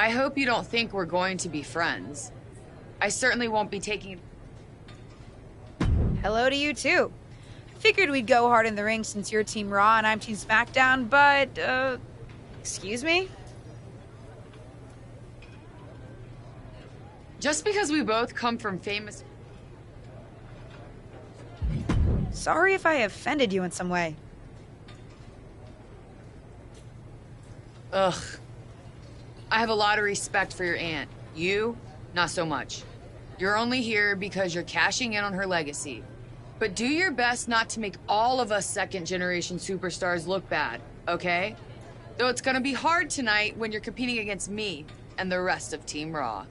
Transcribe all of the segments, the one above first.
I hope you don't think we're going to be friends. I certainly won't be taking... Hello to you, too. Figured we'd go hard in the ring since you're Team Raw and I'm Team SmackDown, but, excuse me? Just because we both come from famous... Sorry if I offended you in some way. Ugh. I have a lot of respect for your aunt. You, not so much. You're only here because you're cashing in on her legacy. But do your best not to make all of us second-generation superstars look bad, okay? Though it's gonna be hard tonight when you're competing against me and the rest of Team Raw.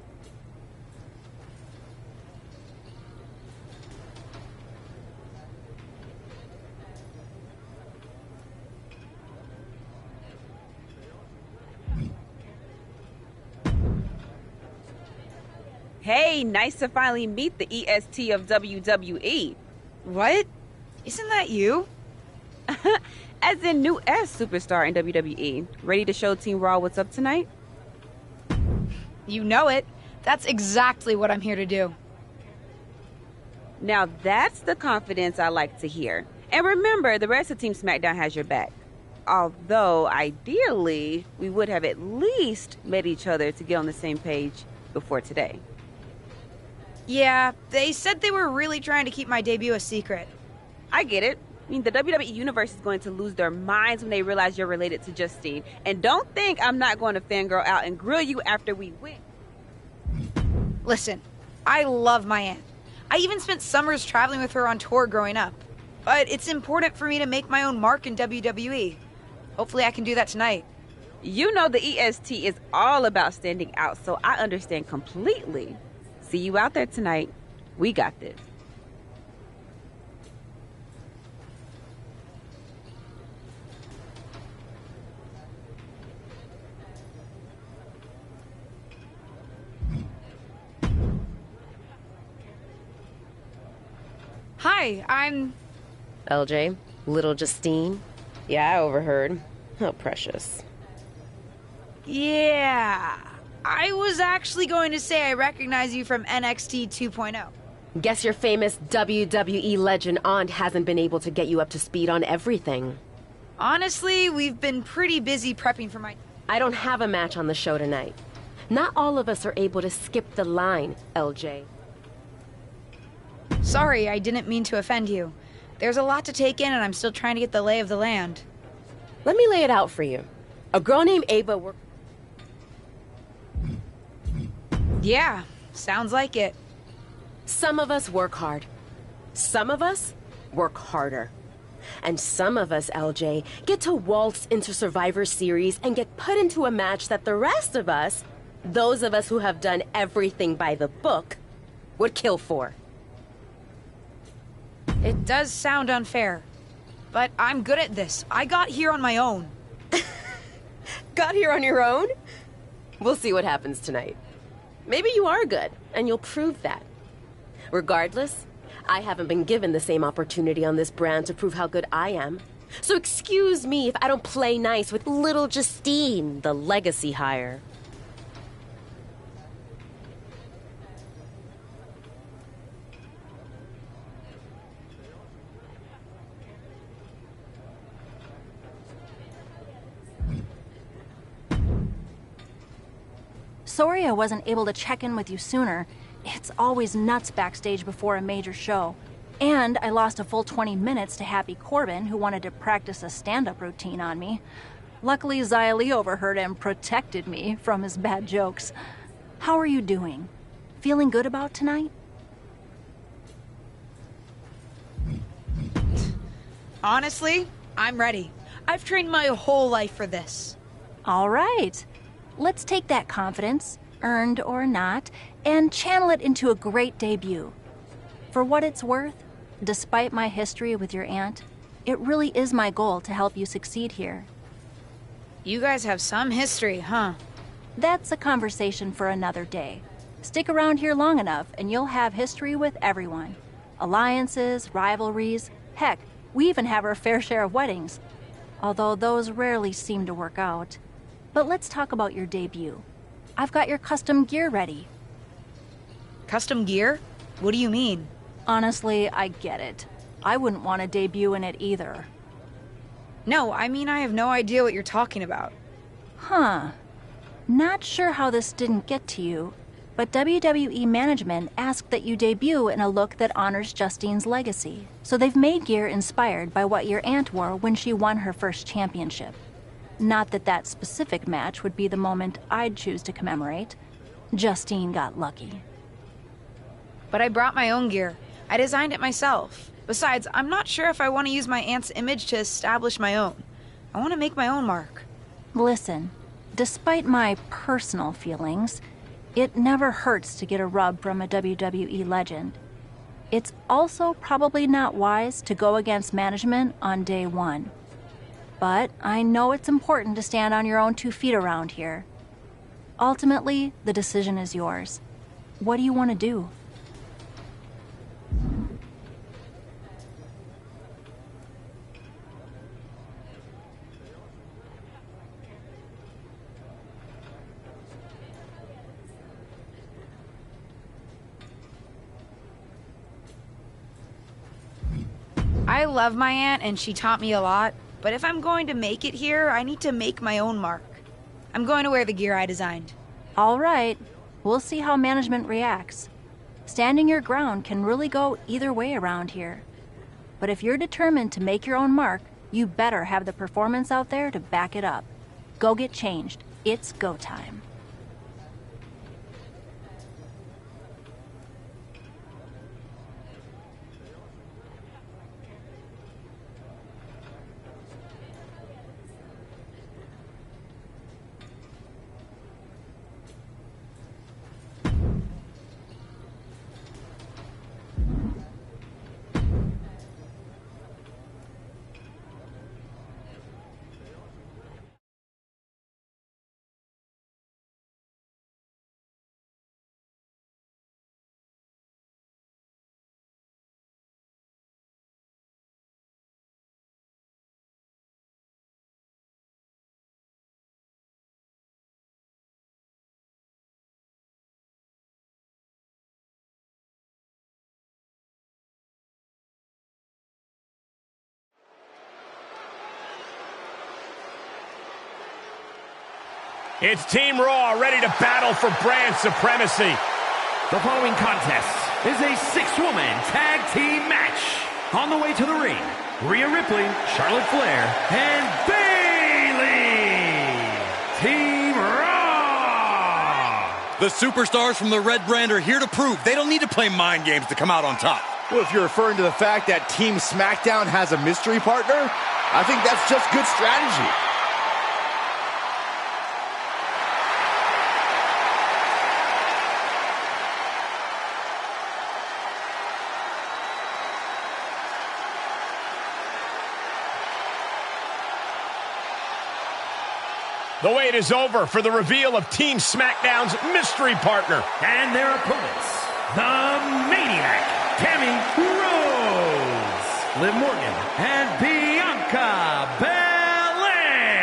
Hey, nice to finally meet the EST of WWE. What? Isn't that you? As in new S superstar in WWE. Ready to show Team Raw what's up tonight? You know it. That's exactly what I'm here to do. Now that's the confidence I like to hear. And remember, the rest of Team SmackDown has your back. Although, ideally, we would have at least met each other to get on the same page before today. Yeah, they said they were really trying to keep my debut a secret. I get it. I mean, the WWE Universe is going to lose their minds when they realize you're related to Justine. And don't think I'm not going to fangirl out and grill you after we win. Listen, I love my aunt. I even spent summers traveling with her on tour growing up. But it's important for me to make my own mark in WWE. Hopefully I can do that tonight. You know the EST is all about standing out, so I understand completely. See you out there tonight. We got this. Hi, I'm... LJ, little Justine. Yeah, I overheard. How precious. Yeah... I was actually going to say I recognize you from NXT 2.0. Guess your famous WWE legend aunt hasn't been able to get you up to speed on everything. Honestly, we've been pretty busy prepping for my... I don't have a match on the show tonight. Not all of us are able to skip the line, LJ. Sorry, I didn't mean to offend you. There's a lot to take in and I'm still trying to get the lay of the land. Let me lay it out for you. A girl named Ava worked... Yeah, sounds like it. Some of us work hard. Some of us work harder. And some of us, LJ, get to waltz into Survivor Series and get put into a match that the rest of us, those of us who have done everything by the book, would kill for. It does sound unfair, but I'm good at this. I got here on my own. Got here on your own? We'll see what happens tonight. Maybe you are good, and you'll prove that. Regardless, I haven't been given the same opportunity on this brand to prove how good I am. So excuse me if I don't play nice with little Justine, the legacy hire. Sorry I wasn't able to check in with you sooner. It's always nuts backstage before a major show. And I lost a full 20 minutes to Happy Corbin, who wanted to practice a stand-up routine on me. Luckily, Xia Li overheard and protected me from his bad jokes. How are you doing? Feeling good about tonight? Honestly, I'm ready. I've trained my whole life for this. All right. Let's take that confidence, earned or not, and channel it into a great debut. For what it's worth, despite my history with your aunt, it really is my goal to help you succeed here. You guys have some history, huh? That's a conversation for another day. Stick around here long enough and you'll have history with everyone. Alliances, rivalries, heck, we even have our fair share of weddings. Although those rarely seem to work out. But let's talk about your debut. I've got your custom gear ready. Custom gear? What do you mean? Honestly, I get it. I wouldn't want to debut in it either. No, I mean I have no idea what you're talking about. Huh. Not sure how this didn't get to you, but WWE management asked that you debut in a look that honors Justine's legacy. So they've made gear inspired by what your aunt wore when she won her first championship. Not that that specific match would be the moment I'd choose to commemorate. Justine got lucky. But I brought my own gear. I designed it myself. Besides, I'm not sure if I want to use my aunt's image to establish my own. I want to make my own mark. Listen, despite my personal feelings, it never hurts to get a rub from a WWE legend. It's also probably not wise to go against management on day one. But I know it's important to stand on your own 2 feet around here. Ultimately, the decision is yours. What do you want to do? I love my aunt and she taught me a lot, but if I'm going to make it here, I need to make my own mark. I'm going to wear the gear I designed. All right. We'll see how management reacts. Standing your ground can really go either way around here. But if you're determined to make your own mark, you better have the performance out there to back it up. Go get changed. It's go time. It's Team Raw ready to battle for brand supremacy. The following contest is a 6-woman tag team match. On the way to the ring, Rhea Ripley, Charlotte Flair, and Bayley. Team Raw. The superstars from the Red Brand are here to prove they don't need to play mind games to come out on top. Well, if you're referring to the fact that Team SmackDown has a mystery partner, I think that's just good strategy. The wait is over for the reveal of Team SmackDown's mystery partner. And their opponents, the Maniac, Tammy Rose, Liv Morgan, and Bianca Belair.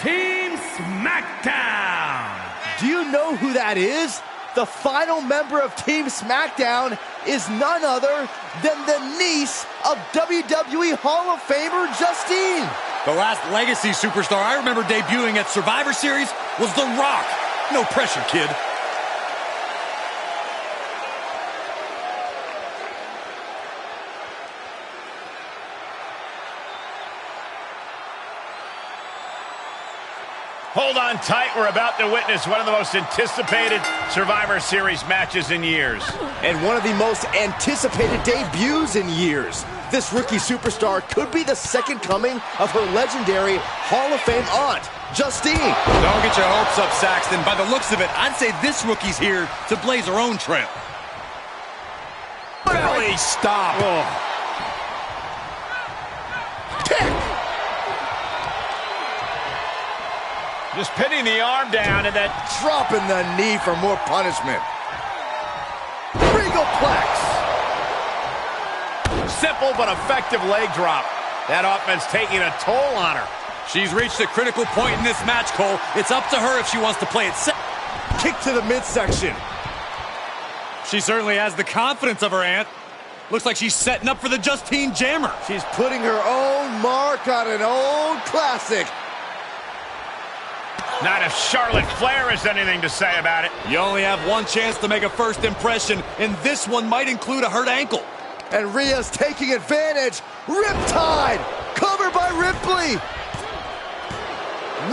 Team SmackDown. Do you know who that is? The final member of Team SmackDown is none other than the niece of WWE Hall of Famer Justine. The last legacy superstar I remember debuting at Survivor Series was The Rock. No pressure, kid. Hold on tight. We're about to witness one of the most anticipated Survivor Series matches in years. And one of the most anticipated debuts in years. This rookie superstar could be the second coming of her legendary Hall of Fame aunt, Justine. Don't get your hopes up, Saxton. By the looks of it, I'd say this rookie's here to blaze her own trail. Belly stop. Oh. Kick. Just pinning the arm down and then Dropping the knee for more punishment. Regalplex. simple but effective leg drop. That offense taking a toll on her. She's reached a critical point in this match, Cole. It's up to her if she wants to play it safe. kick to the midsection. She certainly has the confidence of her aunt. Looks like she's setting up for the Justine Jammer. She's putting her own mark on an old classic. Not if Charlotte Flair has anything to say about it. You only have one chance to make a first impression, and this one might include a hurt ankle. And Rhea's taking advantage. Riptide, covered by Ripley.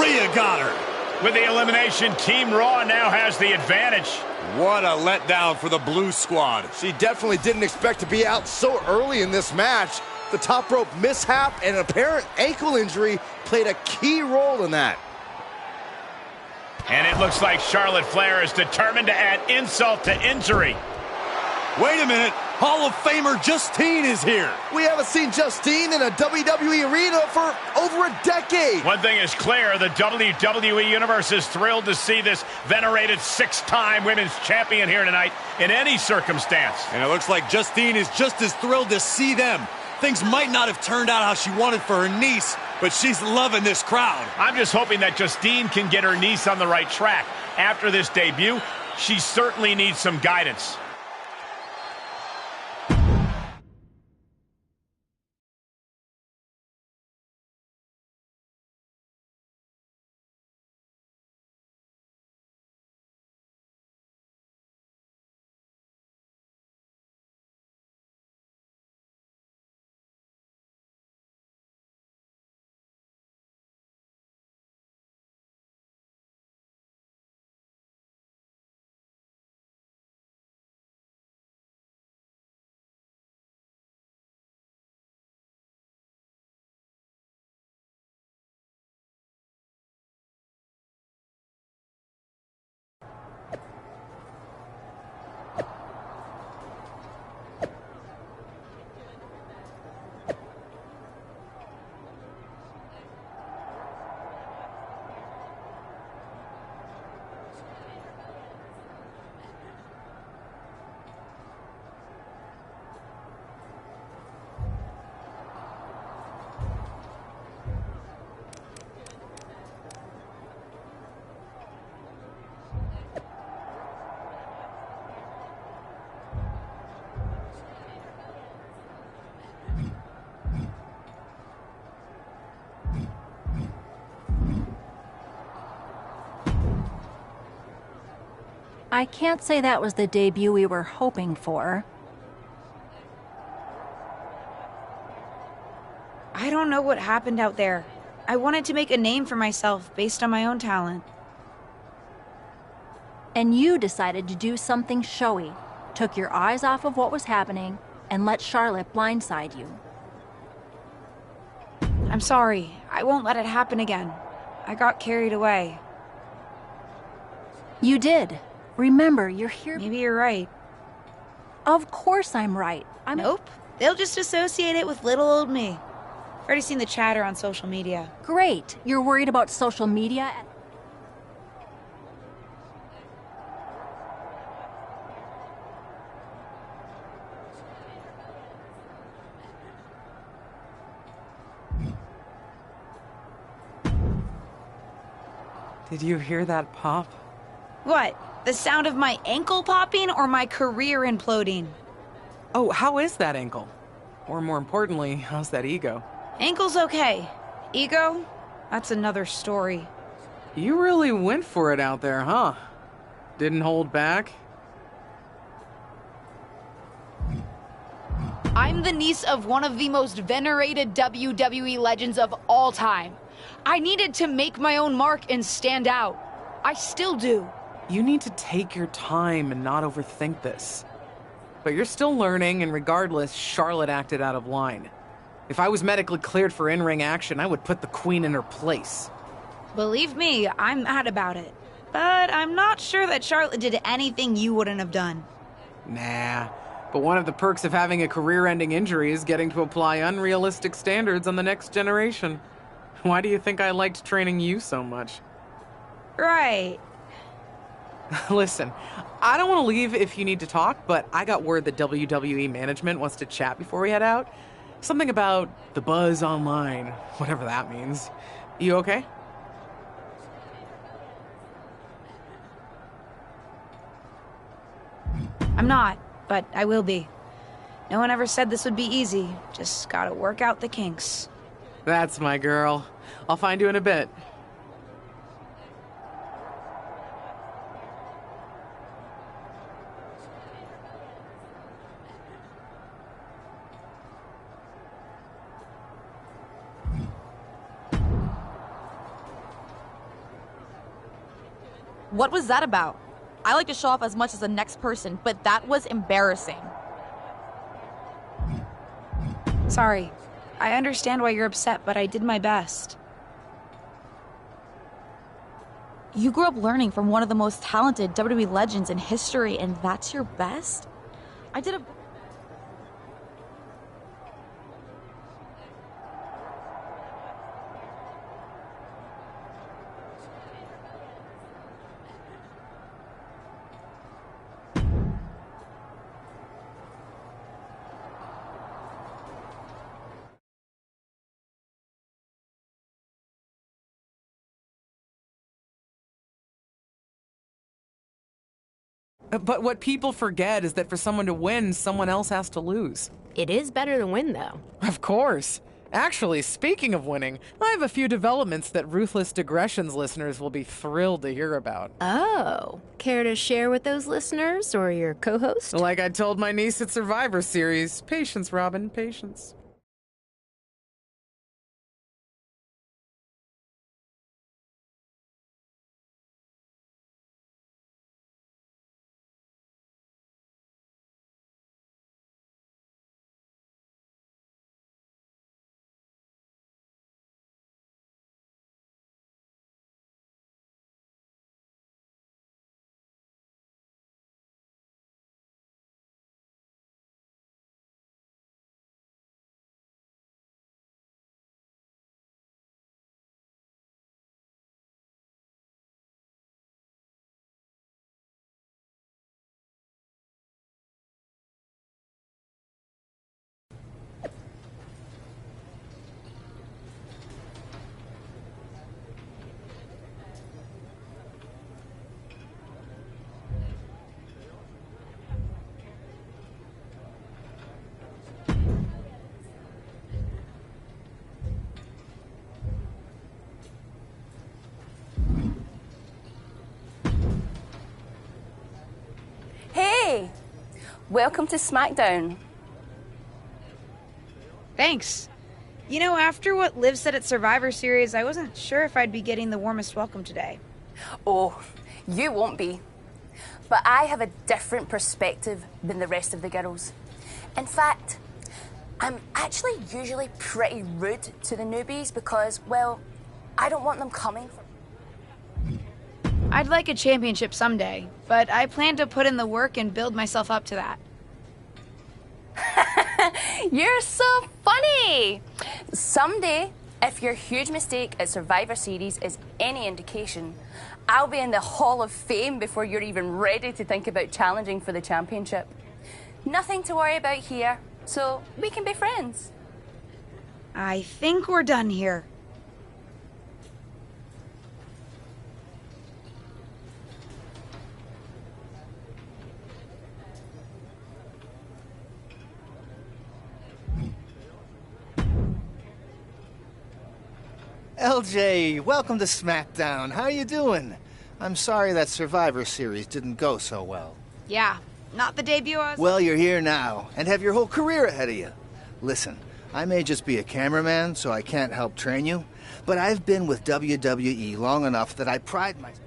Rhea got her. With the elimination, Team Raw now has the advantage. What a letdown for the Blue Squad. She definitely didn't expect to be out so early in this match. The top rope mishap and an apparent ankle injury played a key role in that. And it looks like Charlotte Flair is determined to add insult to injury. Wait a minute. Hall of Famer Justine is here. We haven't seen Justine in a WWE arena for over a decade. One thing is clear, the WWE Universe is thrilled to see this venerated 6-time women's champion here tonight in any circumstance. And it looks like Justine is just as thrilled to see them. Things might not have turned out how she wanted for her niece, but she's loving this crowd. I'm just hoping that Justine can get her niece on the right track. After this debut, she certainly needs some guidance. I can't say that was the debut we were hoping for. I don't know what happened out there. I wanted to make a name for myself based on my own talent. And you decided to do something showy, took your eyes off of what was happening, and let Charlotte blindside you. I'm sorry. I won't let it happen again. I got carried away. You did. Remember, you're here. Maybe you're right. Of course I'm right. Nope. They'll just associate it with little old me. I've already seen the chatter on social media. Great. You're worried about social media? Did you hear that pop? What? The sound of my ankle popping or my career imploding? Oh, how is that ankle? Or more importantly, how's that ego? Ankle's okay. Ego? That's another story. You really went for it out there, huh? Didn't hold back? I'm the niece of one of the most venerated WWE legends of all time. I needed to make my own mark and stand out. I still do. You need to take your time and not overthink this. But you're still learning, and regardless, Charlotte acted out of line. If I was medically cleared for in-ring action, I would put the Queen in her place. Believe me, I'm mad about it. But I'm not sure that Charlotte did anything you wouldn't have done. Nah, but one of the perks of having a career-ending injury is getting to apply unrealistic standards on the next generation. Why do you think I liked training you so much? Right. Listen, I don't want to leave if you need to talk, but I got word that WWE management wants to chat before we head out. Something about the buzz online, whatever that means. You okay? I'm not, but I will be. No one ever said this would be easy. Just gotta work out the kinks. That's my girl. I'll find you in a bit. What was that about? I like to show off as much as the next person, but that was embarrassing. Sorry. I understand why you're upset, but I did my best. You grew up learning from one of the most talented WWE legends in history, and that's your best? I did a... But what people forget is that for someone to win, someone else has to lose. It is better to win, though. Of course. Actually, speaking of winning, I have a few developments that Ruthless Digressions listeners will be thrilled to hear about. Oh, care to share with those listeners or your co-host? Like I told my niece at Survivor Series, patience, Robin, patience. Hey! Welcome to SmackDown. Thanks. You know, after what Liv said at Survivor Series, I wasn't sure if I'd be getting the warmest welcome today. Oh, you won't be. But I have a different perspective than the rest of the girls. In fact, I'm actually usually pretty rude to the newbies because, well, I don't want them coming from... I'd like a championship someday, but I plan to put in the work and build myself up to that. You're so funny! Someday, if your huge mistake at Survivor Series is any indication, I'll be in the Hall of Fame before you're even ready to think about challenging for the championship. Nothing to worry about here, so we can be friends. I think we're done here. LJ, welcome to SmackDown. How you doing? I'm sorry that Survivor Series didn't go so well. Yeah, not the debut I was... Well, you're here now, and have your whole career ahead of you. Listen, I may just be a cameraman, so I can't help train you, but I've been with WWE long enough that I pride myself.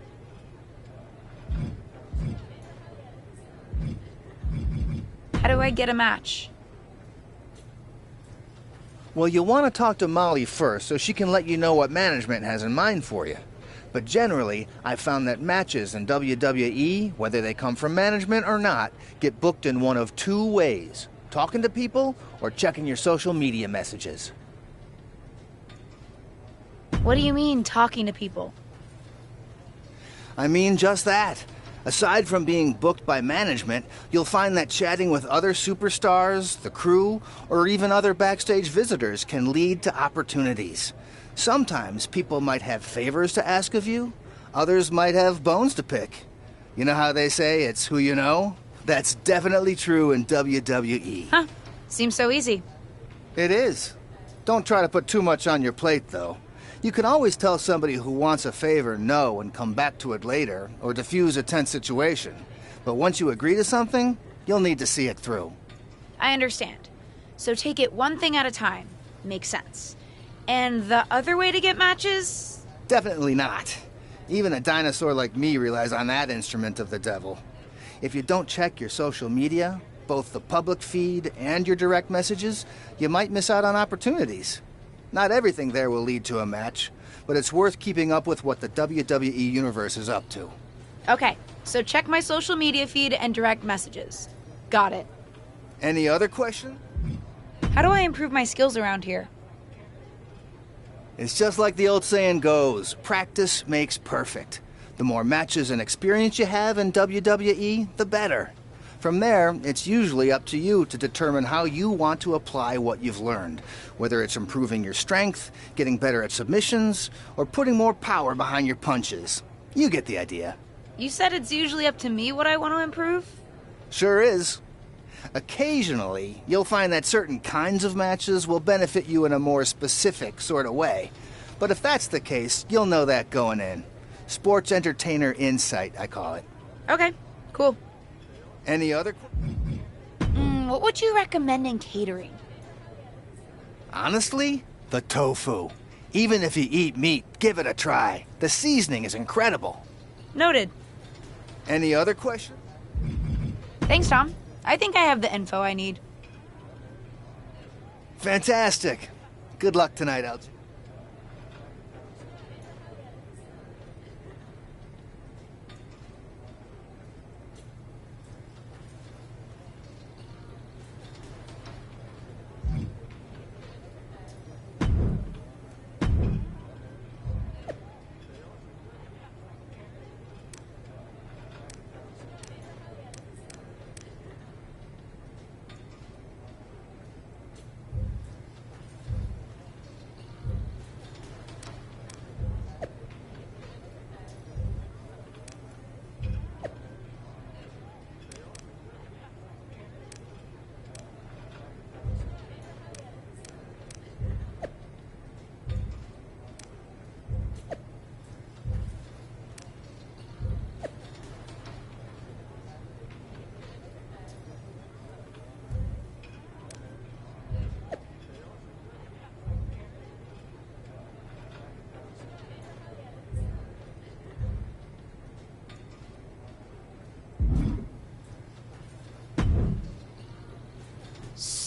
How do I get a match? Well, you'll want to talk to Molly first so she can let you know what management has in mind for you. But generally, I've found that matches in WWE, whether they come from management or not, get booked in one of two ways: talking to people or checking your social media messages. What do you mean, talking to people? I mean just that. Aside from being booked by management, you'll find that chatting with other superstars, the crew, or even other backstage visitors can lead to opportunities. Sometimes people might have favors to ask of you, others might have bones to pick. You know how they say it's who you know? That's definitely true in WWE. Huh. Seems so easy. It is. Don't try to put too much on your plate, though. You can always tell somebody who wants a favor no and come back to it later, or diffuse a tense situation. But once you agree to something, you'll need to see it through. I understand. So take it one thing at a time. Makes sense. And the other way to get matches? Definitely not. Even a dinosaur like me relies on that instrument of the devil. If you don't check your social media, both the public feed and your direct messages, you might miss out on opportunities. Not everything there will lead to a match, but it's worth keeping up with what the WWE Universe is up to. Okay, so check my social media feed and direct messages. Got it. Any other question? How do I improve my skills around here? It's just like the old saying goes, practice makes perfect. The more matches and experience you have in WWE, the better. From there, it's usually up to you to determine how you want to apply what you've learned, whether it's improving your strength, getting better at submissions, or putting more power behind your punches. You get the idea. You said it's usually up to me what I want to improve? Sure is. Occasionally, you'll find that certain kinds of matches will benefit you in a more specific sort of way. But if that's the case, you'll know that going in. Sports entertainer insight, I call it. Okay, cool. Any other? What would you recommend in catering? Honestly, the tofu. Even if you eat meat, give it a try. The seasoning is incredible. Noted. Any other questions? Thanks, Tom. I think I have the info I need. Fantastic. Good luck tonight, LJ.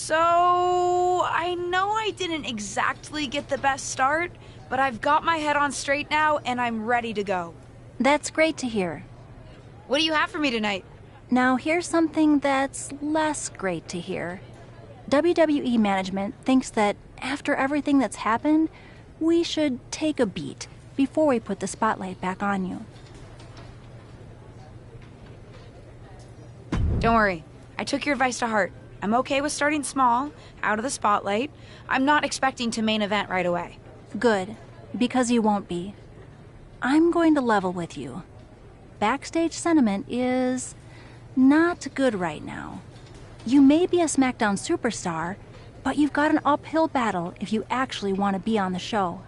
So, I know I didn't exactly get the best start, but I've got my head on straight now and I'm ready to go. That's great to hear. What do you have for me tonight? Now here's something that's less great to hear. WWE management thinks that after everything that's happened, we should take a beat before we put the spotlight back on you. Don't worry. I took your advice to heart. I'm okay with starting small, out of the spotlight. I'm not expecting to main event right away. Good, because you won't be. I'm going to level with you. Backstage sentiment is not good right now. You may be a SmackDown superstar, but you've got an uphill battle if you actually want to be on the show.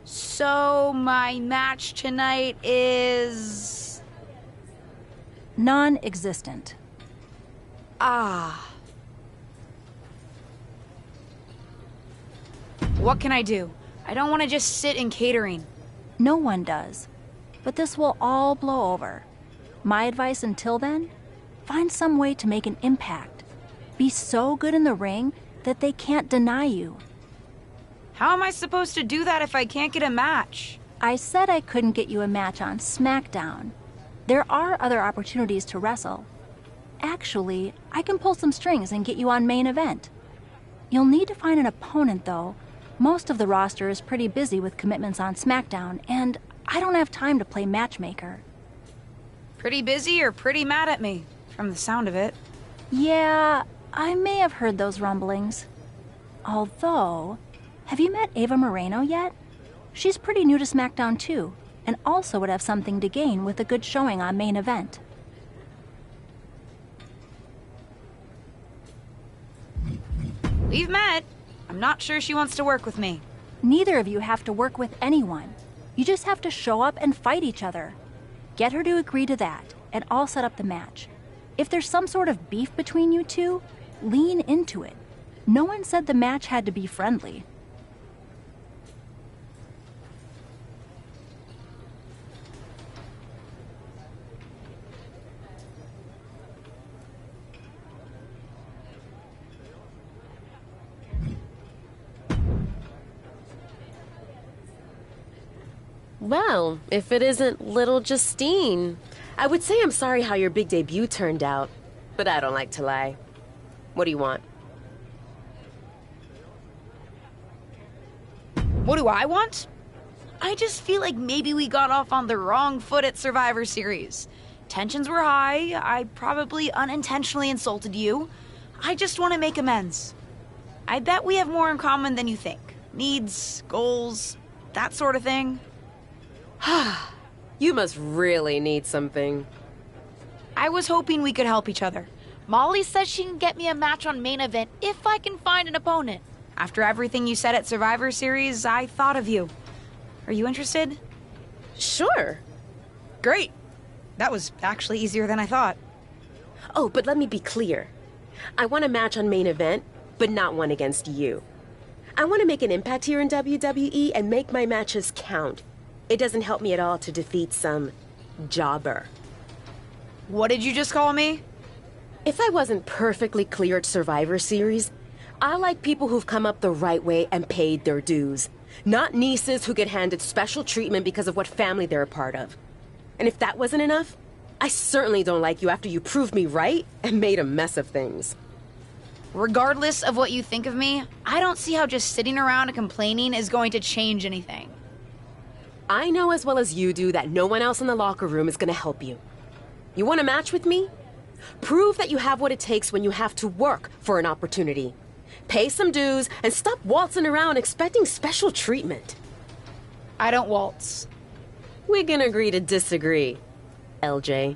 So, my match tonight is... non-existent. Ah. What can I do? I don't want to just sit in catering. No one does. But this will all blow over. My advice until then? Find some way to make an impact. Be so good in the ring that they can't deny you. How am I supposed to do that if I can't get a match? I said I couldn't get you a match on SmackDown. There are other opportunities to wrestle. Actually, I can pull some strings and get you on main event. You'll need to find an opponent, though. Most of the roster is pretty busy with commitments on SmackDown, and I don't have time to play matchmaker. Pretty busy or pretty mad at me, from the sound of it. Yeah, I may have heard those rumblings. Although, have you met Ava Moreno yet? She's pretty new to SmackDown, too, and also would have something to gain with a good showing on main event. We've met. I'm not sure she wants to work with me. Neither of you have to work with anyone. You just have to show up and fight each other. Get her to agree to that, and I'll set up the match. If there's some sort of beef between you two, lean into it. No one said the match had to be friendly. Well, if it isn't little Justine. I would say I'm sorry how your big debut turned out, but I don't like to lie. What do you want? What do I want? I just feel like maybe we got off on the wrong foot at Survivor Series. Tensions were high. I probably unintentionally insulted you. I just want to make amends. I bet we have more in common than you think. Needs, goals, that sort of thing. You must really need something. I was hoping we could help each other. Molly says she can get me a match on main event if I can find an opponent. After everything you said at Survivor Series, I thought of you. Are you interested? Sure. Great. That was actually easier than I thought. Oh, but let me be clear. I want a match on main event, but not one against you. I want to make an impact here in WWE and make my matches count. It doesn't help me at all to defeat some jobber. What did you just call me? If I wasn't perfectly clear at Survivor Series, I like people who've come up the right way and paid their dues. Not nieces who get handed special treatment because of what family they're a part of. And if that wasn't enough, I certainly don't like you after you proved me right and made a mess of things. Regardless of what you think of me, I don't see how just sitting around and complaining is going to change anything. I know as well as you do that no one else in the locker room is going to help you. You want a match with me? Prove that you have what it takes when you have to work for an opportunity. Pay some dues and stop waltzing around expecting special treatment. I don't waltz. We can agree to disagree, LJ.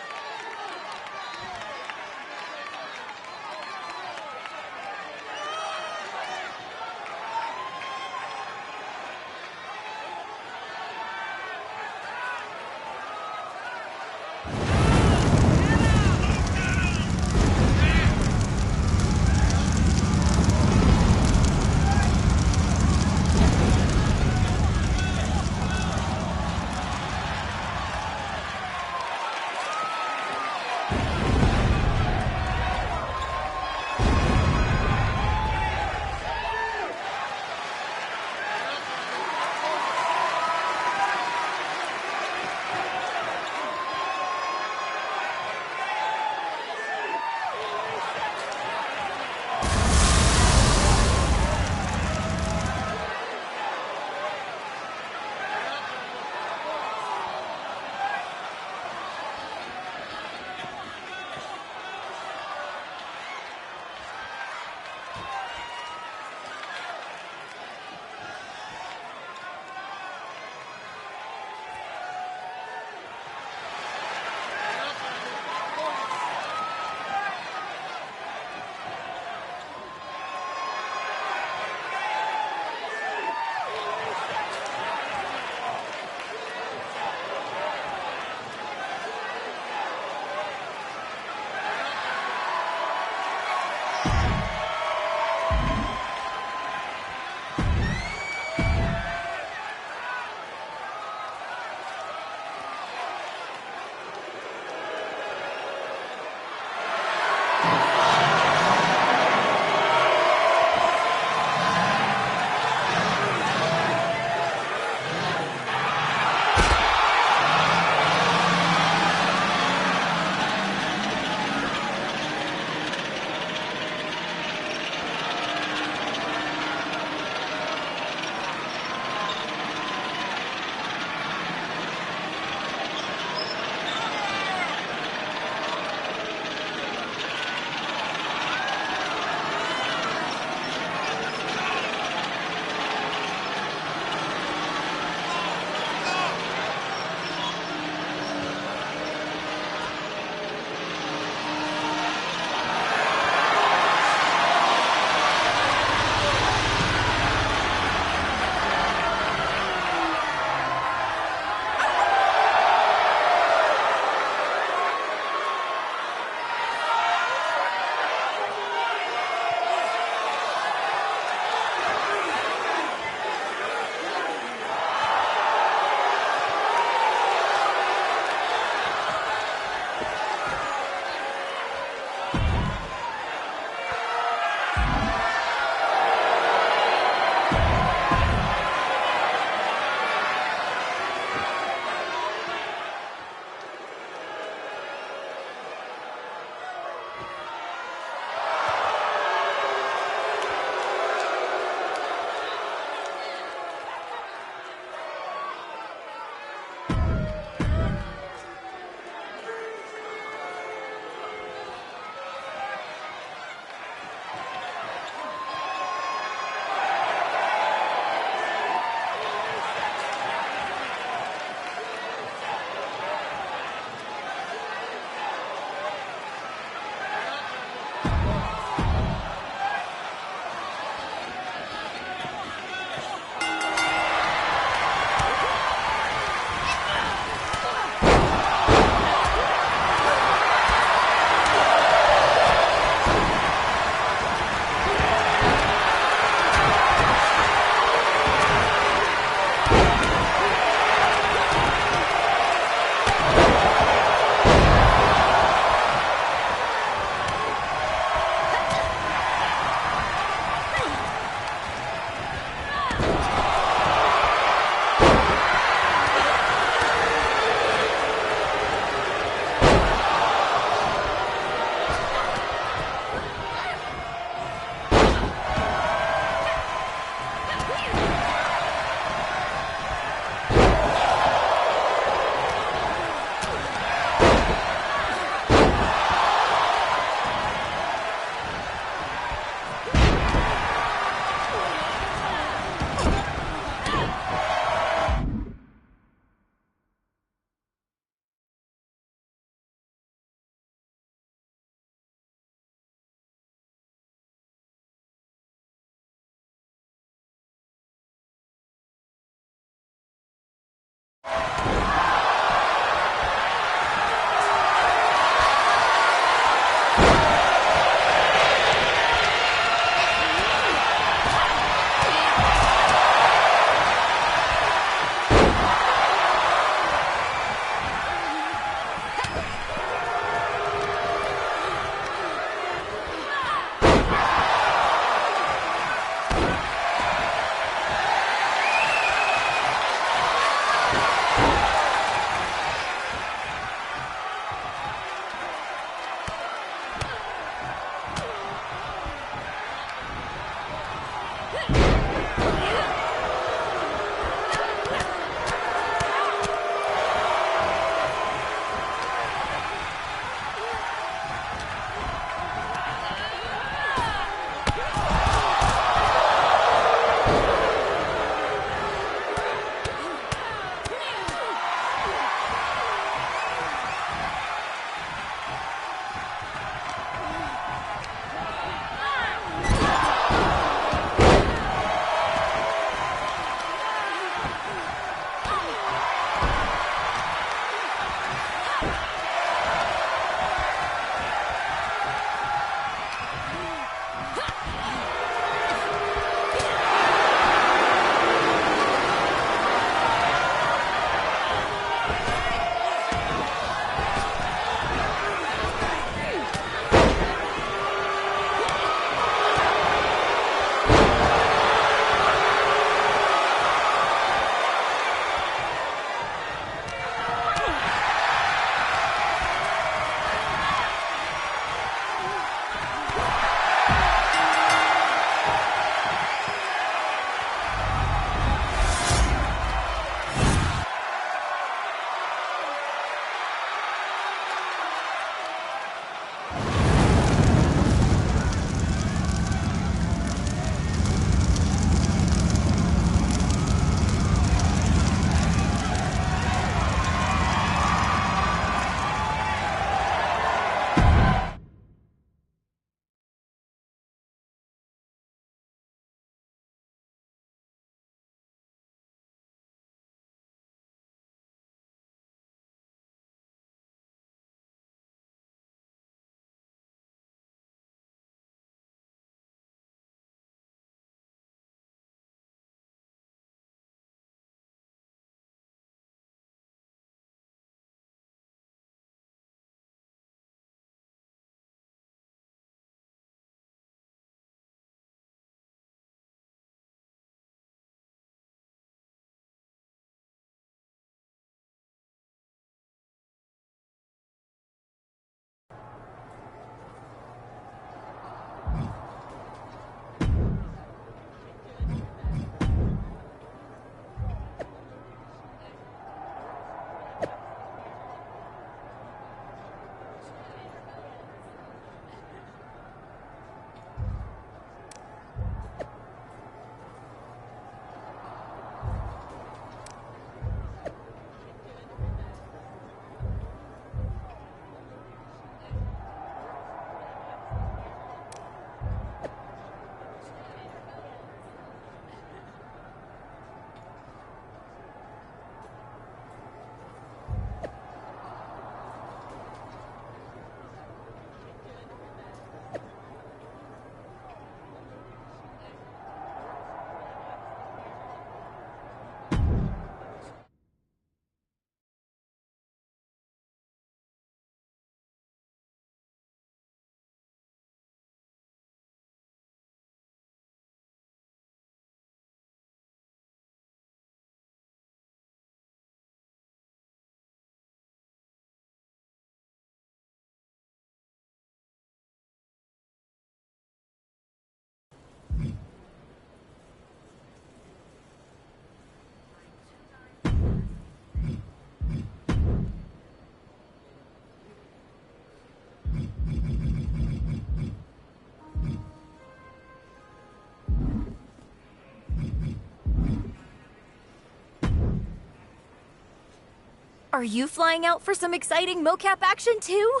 Are you flying out for some exciting mocap action too?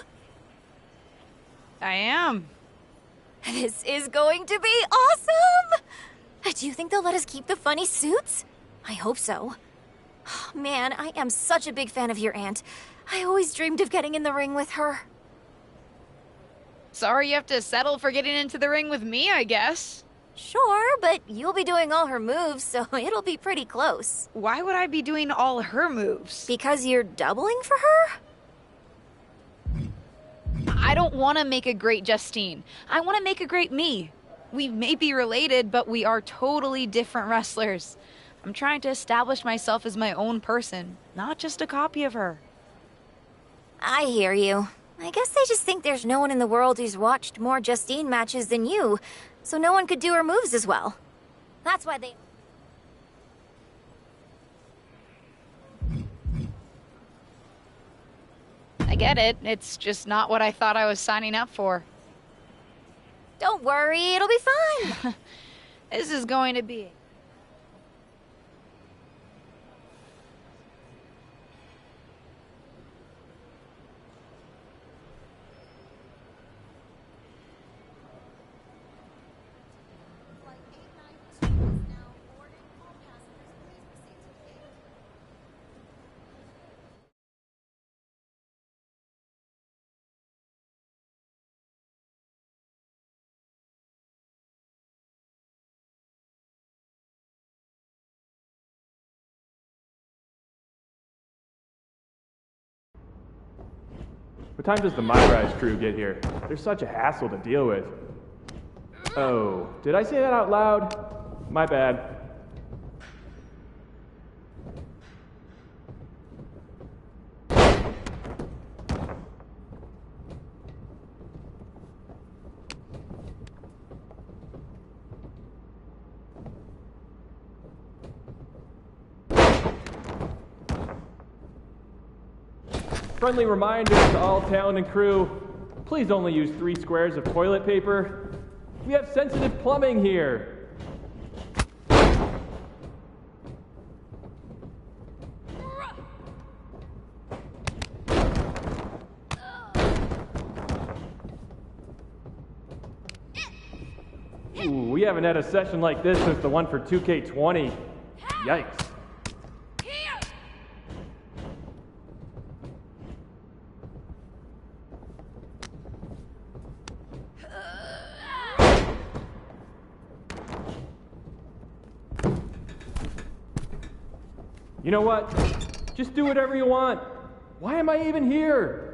I am. This is going to be awesome! Do you think they'll let us keep the funny suits? I hope so. Man, I am such a big fan of your aunt. I always dreamed of getting in the ring with her. Sorry you have to settle for getting into the ring with me, I guess. Sure, but you'll be doing all her moves, so it'll be pretty close. Why would I be doing all her moves? Because you're doubling for her? I don't want to make a great Justine. I want to make a great me. We may be related, but we are totally different wrestlers. I'm trying to establish myself as my own person, not just a copy of her. I hear you. I guess they just think there's no one in the world who's watched more Justine matches than you, so no one could do her moves as well. That's why they... I get it. It's just not what I thought I was signing up for. Don't worry, it'll be fine. This is going to be... What time does the MyRise crew get here? They're such a hassle to deal with. Oh, did I say that out loud? My bad. Friendly reminder to all talent and crew, please only use 3 squares of toilet paper. We have sensitive plumbing here. Ooh, we haven't had a session like this since the one for 2K20. Yikes. You know what? Just do whatever you want. Why am I even here?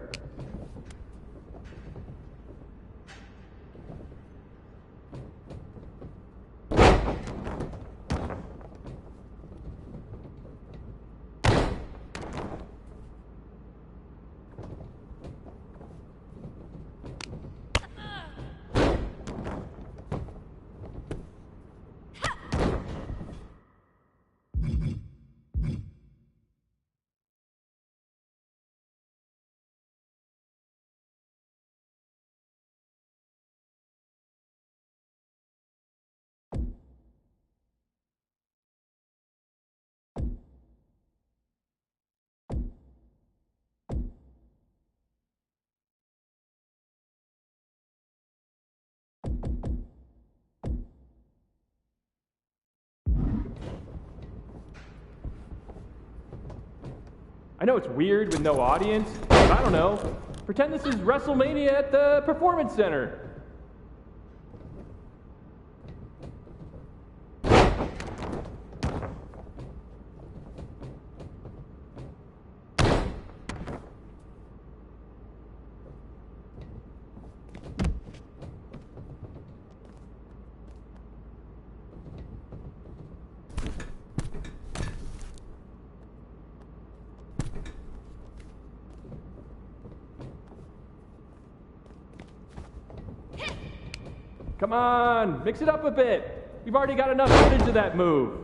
I know it's weird with no audience, but I don't know. Pretend this is WrestleMania at the Performance Center. Come on, mix it up a bit. We've already got enough footage of that move.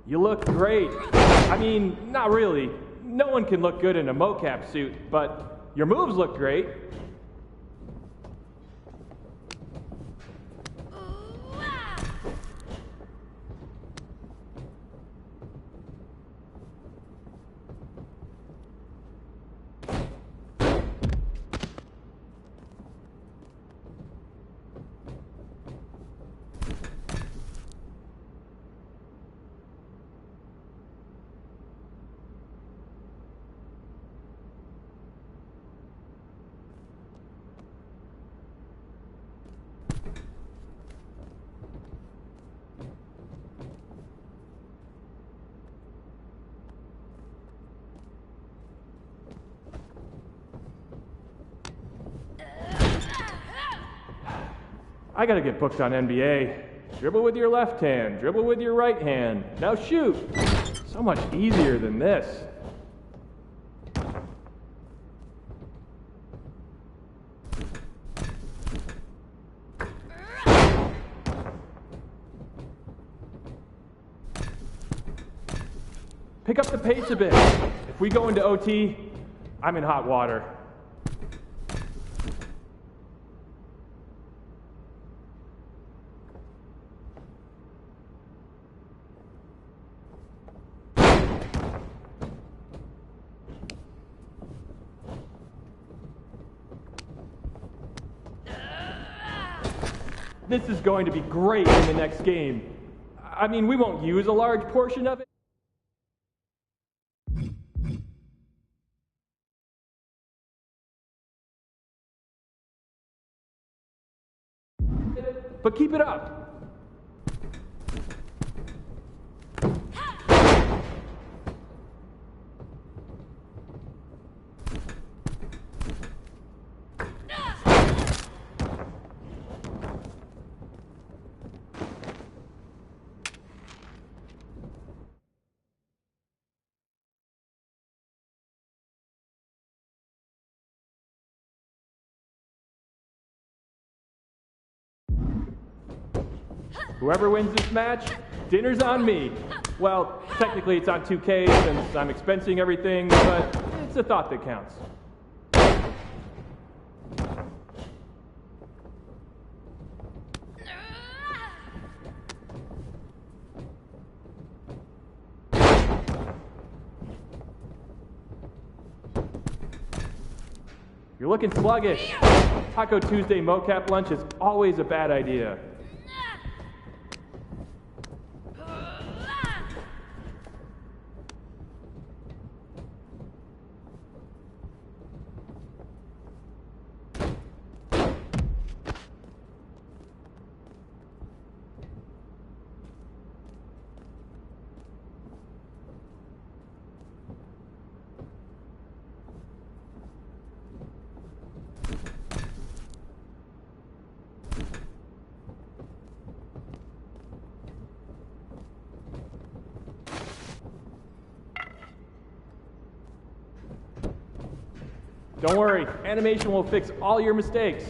You look great. I mean, not really. No one can look good in a mocap suit, but your moves look great. I gotta get booked on NBA. Dribble with your left hand, dribble with your right hand. Now shoot! So much easier than this. Pick up the pace a bit. If we go into OT, I'm in hot water. This is going to be great in the next game. I mean, we won't use a large portion of it. But keep it up. Whoever wins this match, dinner's on me. Well, technically it's on 2K since I'm expensing everything, but it's a thought that counts. You're looking sluggish. Taco Tuesday mocap lunch is always a bad idea. Don't worry, animation will fix all your mistakes.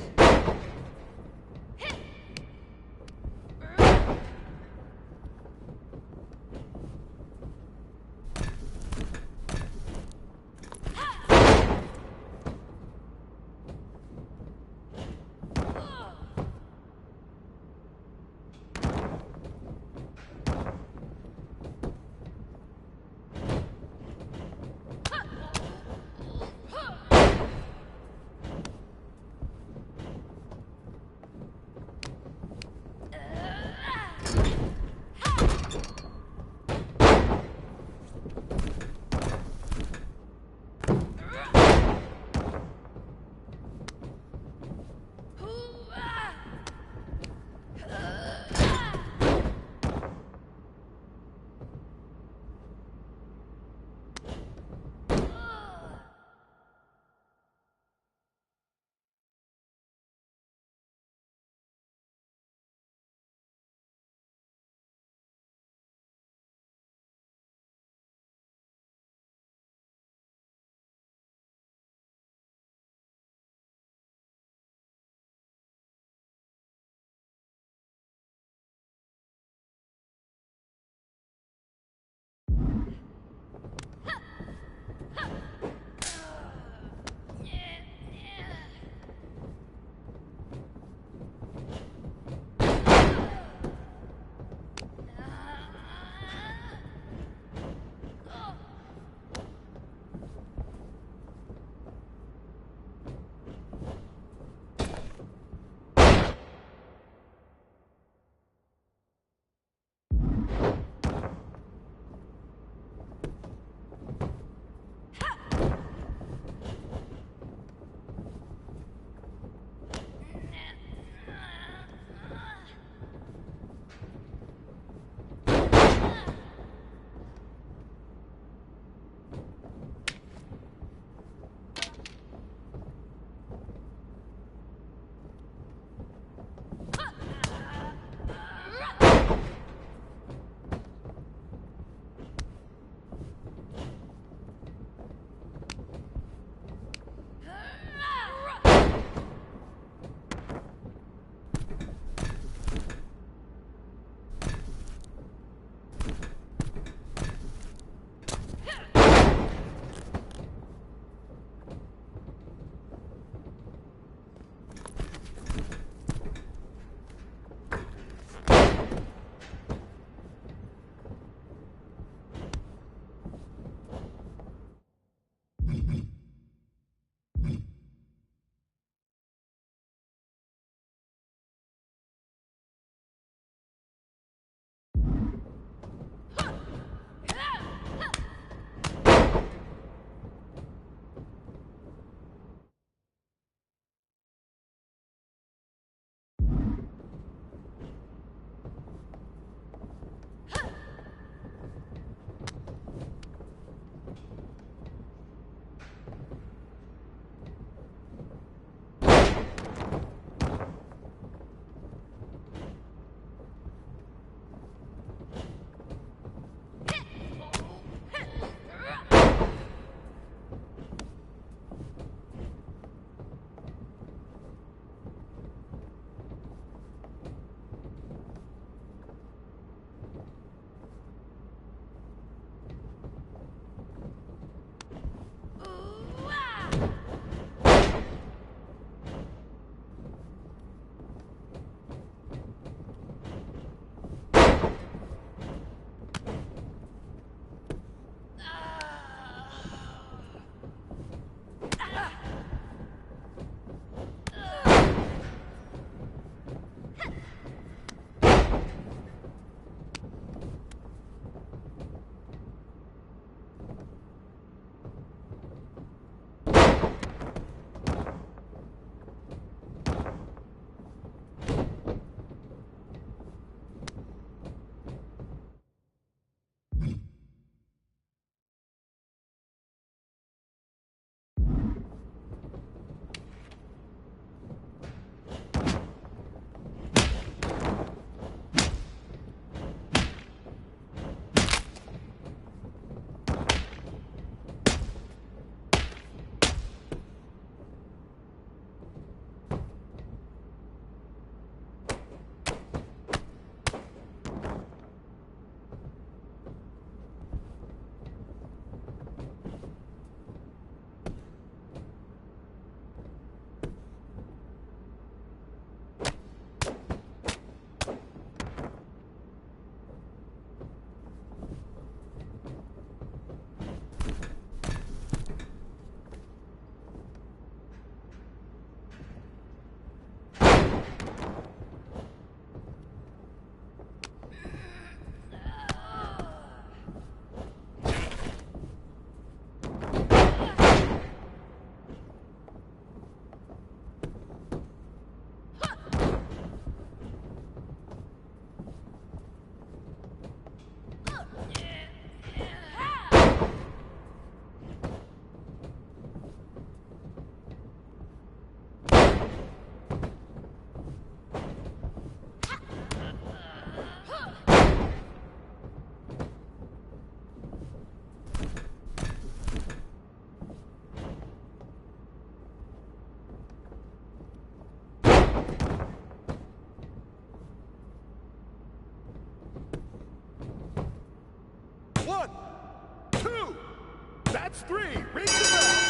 That's 3. Ring the bell.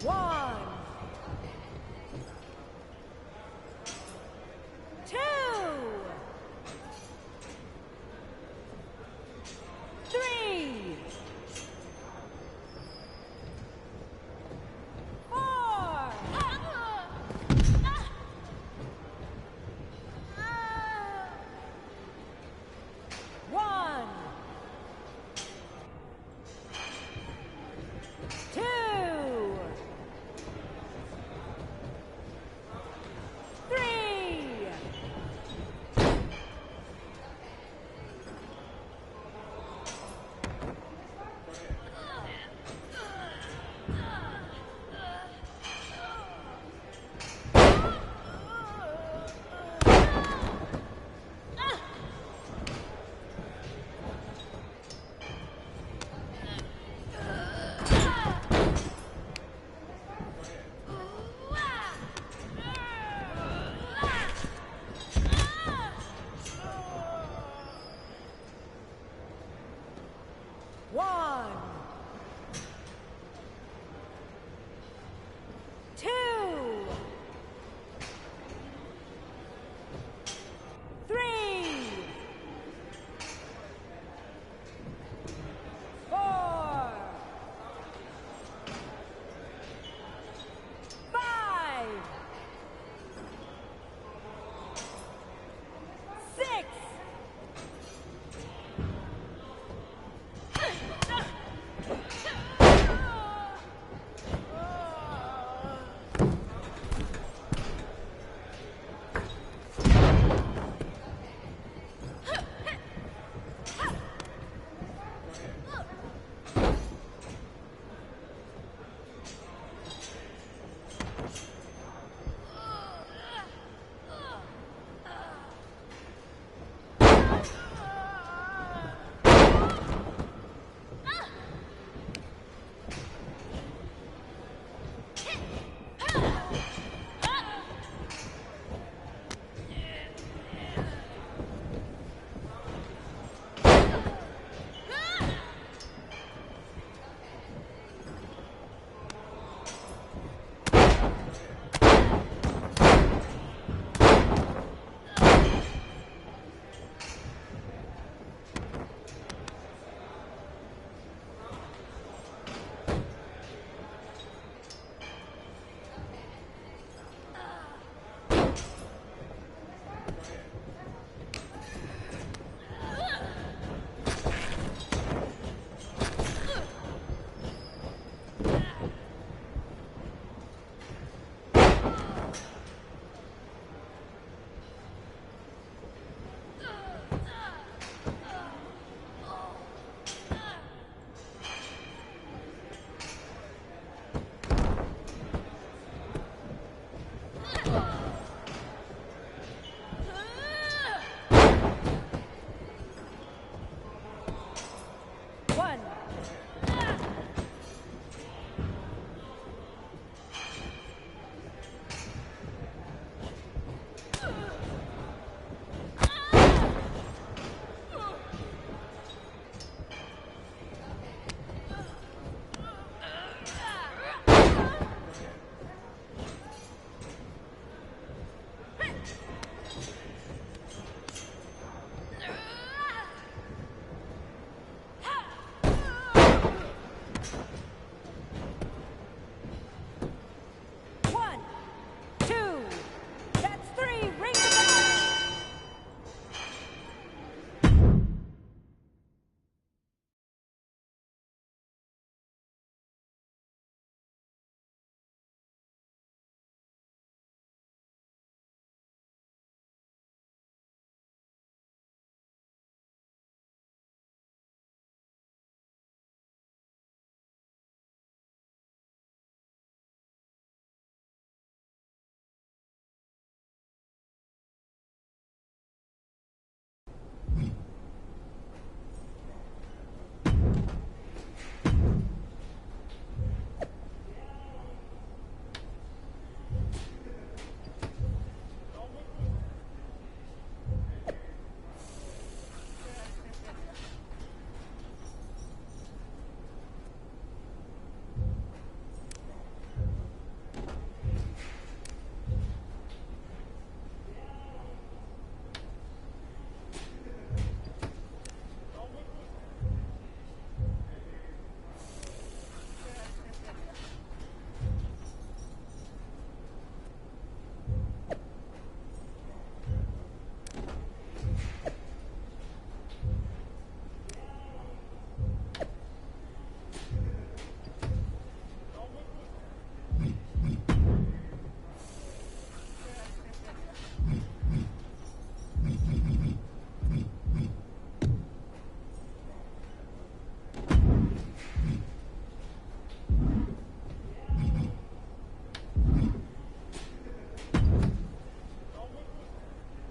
1, 2, 3, 4. 1, 2,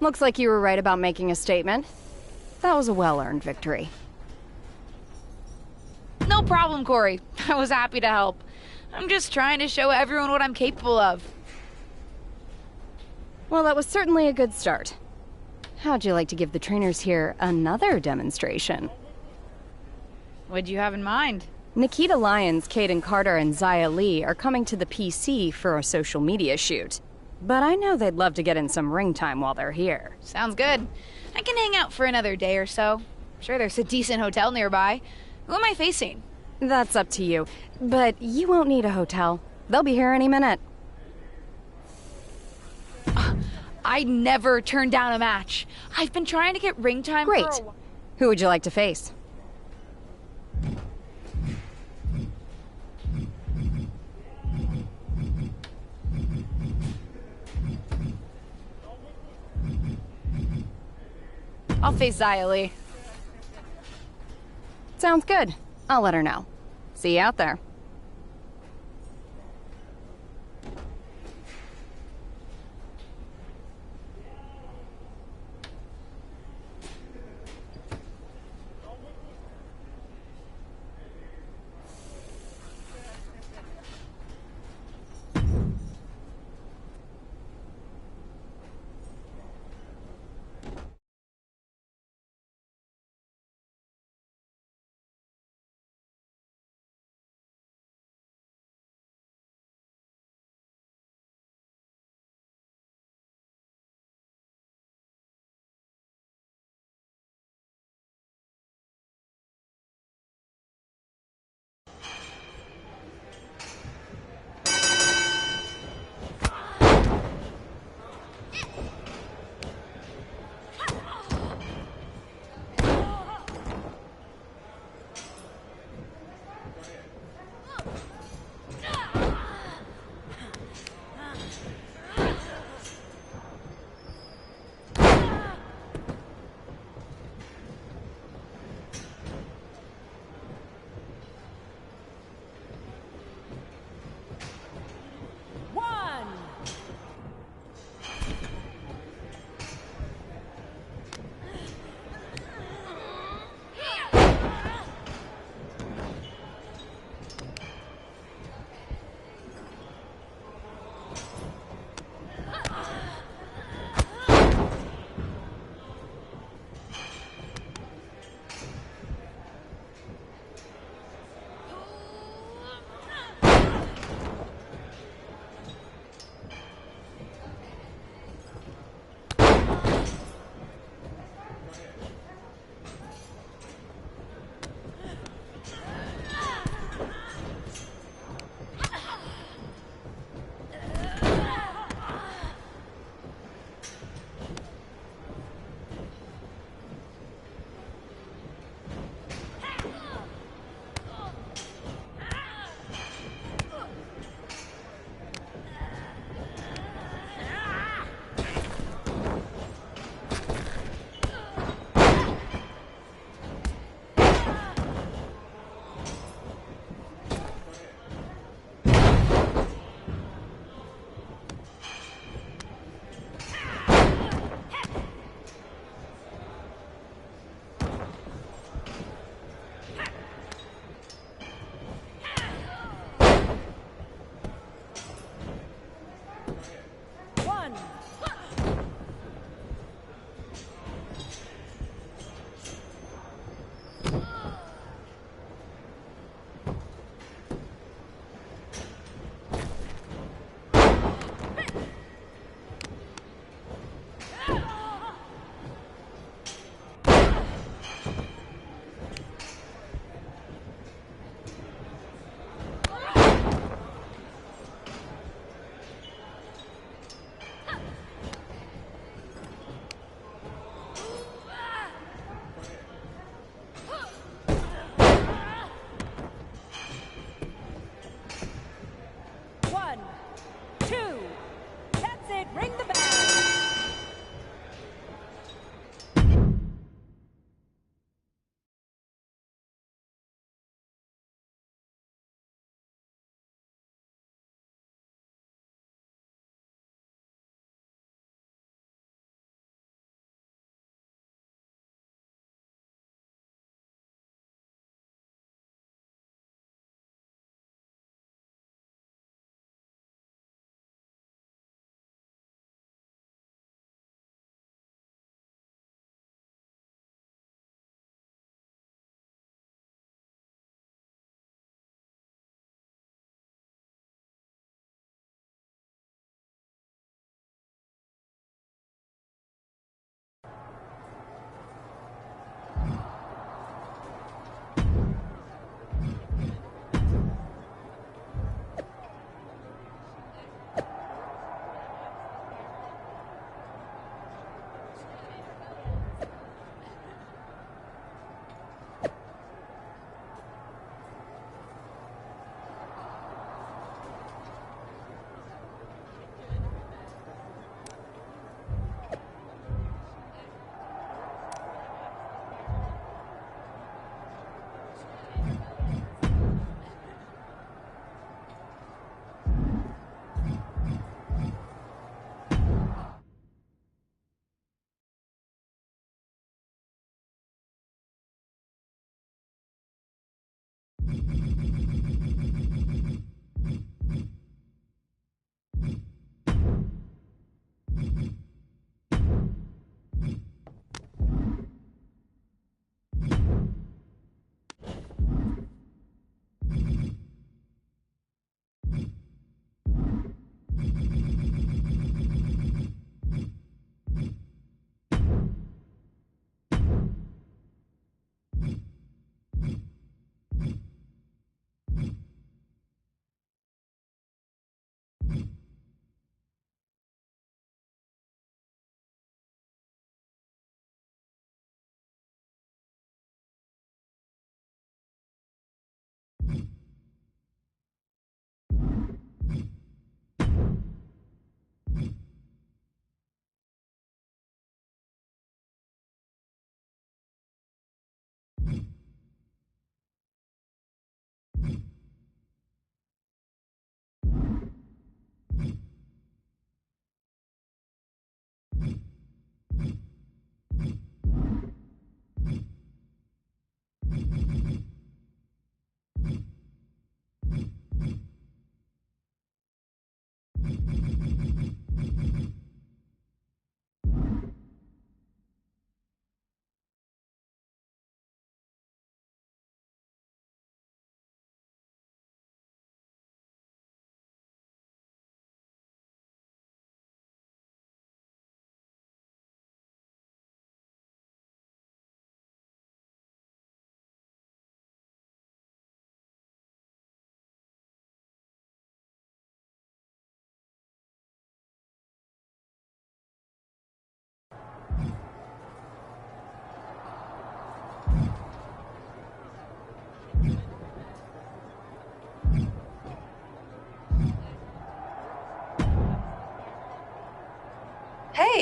Looks like you were right about making a statement. That was a well-earned victory. No problem, Corey. I was happy to help. I'm just trying to show everyone what I'm capable of. Well, that was certainly a good start. How'd you like to give the trainers here another demonstration? What'd you have in mind? Nikita Lyons, Kaden Carter, and Zaya Lee are coming to the PC for a social media shoot. But I know they'd love to get in some ring time while they're here. Sounds good. I can hang out for another day or so. Sure, there's a decent hotel nearby. Who am I facing? That's up to you. But you won't need a hotel. They'll be here any minute. I never turn down a match. I've been trying to get ring time Great. for a while. Who would you like to face? I'll face Zaya Lee. Sounds good. I'll let her know. See you out there.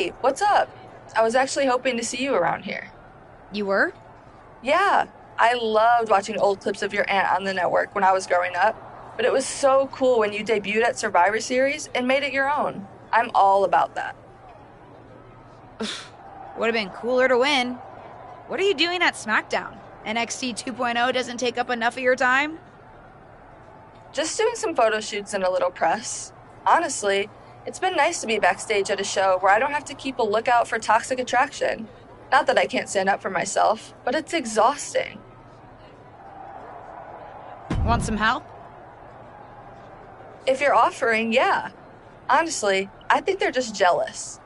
Hey, what's up? I was actually hoping to see you around here. You were? Yeah, I loved watching old clips of your aunt on the network when I was growing up, but it was so cool when you debuted at Survivor Series and made it your own. I'm all about that. Would have been cooler to win. What are you doing at SmackDown? NXT 2.0 doesn't take up enough of your time? Just doing some photo shoots and a little press. Honestly, it's been nice to be backstage at a show where I don't have to keep a lookout for toxic attraction. Not that I can't stand up for myself, but it's exhausting. Want some help? If you're offering, yeah. Honestly, I think they're just jealous.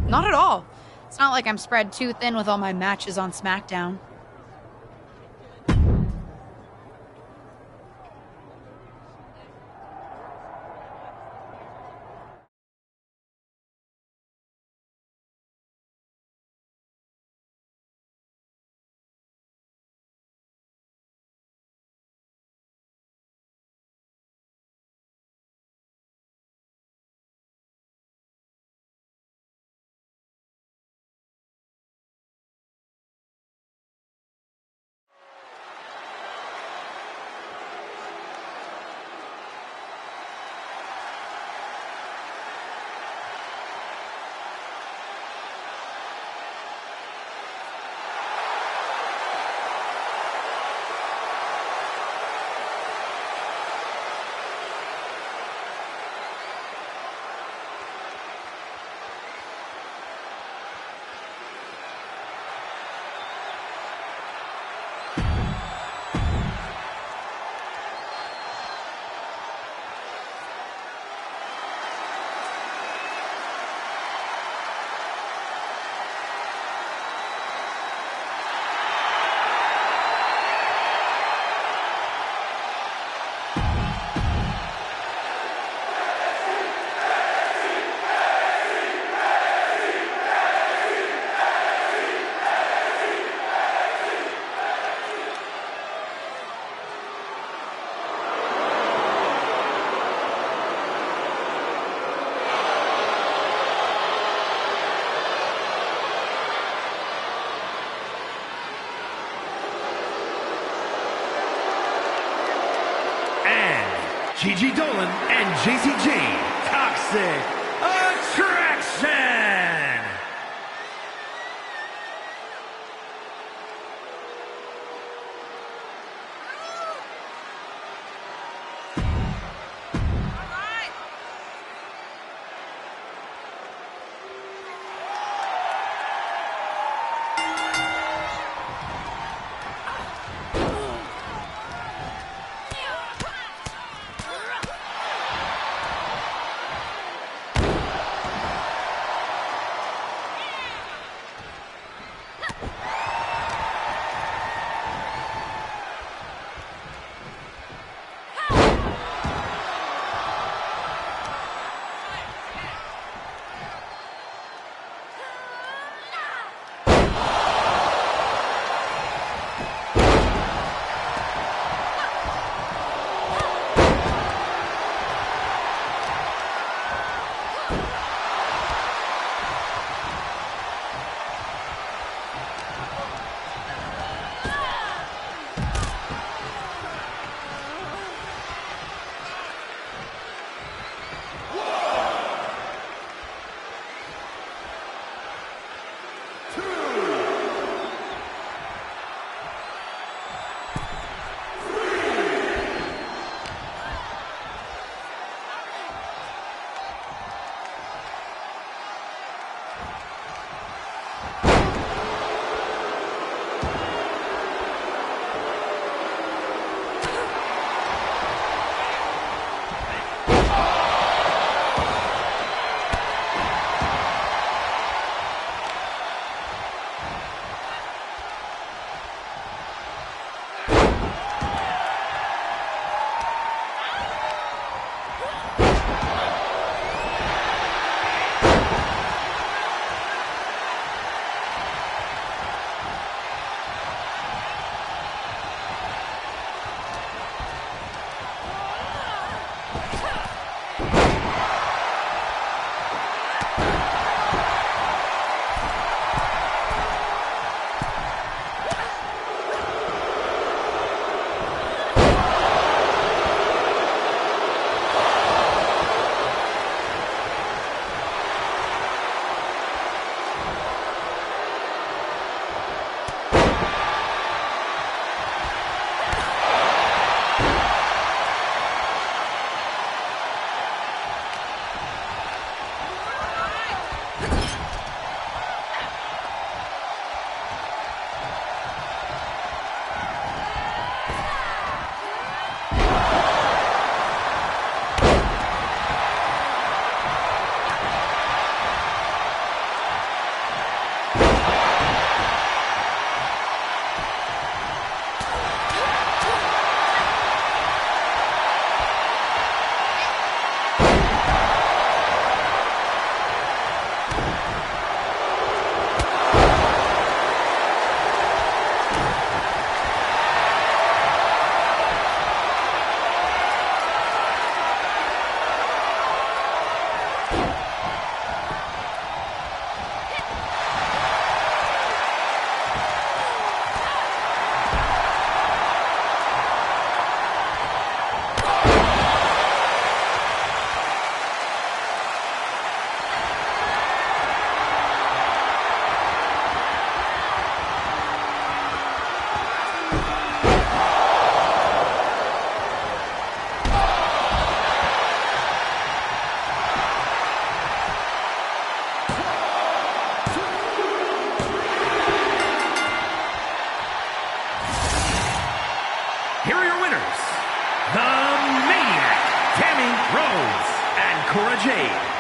Not at all. It's not like I'm spread too thin with all my matches on SmackDown. Gigi Dolan and JCJ, Toxic Attraction! Rose and Cora Jade.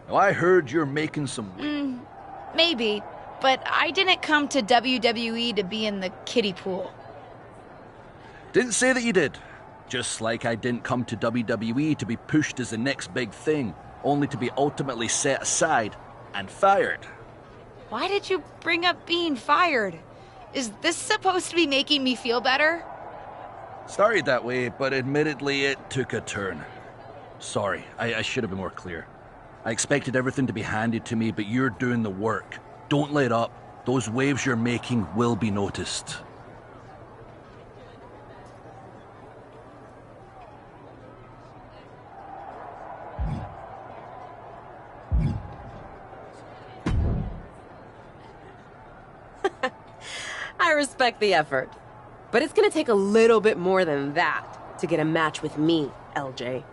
Now, I heard you're making some... Maybe, but I didn't come to WWE to be in the kiddie pool. Didn't say that you did. Just like I didn't come to WWE to be pushed as the next big thing, only to be ultimately set aside and fired. Why did you bring up being fired? Is this supposed to be making me feel better? Started that way, but admittedly it took a turn. Sorry, I should have been more clear. I expected everything to be handed to me, but you're doing the work. Don't let up. Those waves you're making will be noticed. I respect the effort. But it's gonna take a little bit more than that to get a match with me, LJ.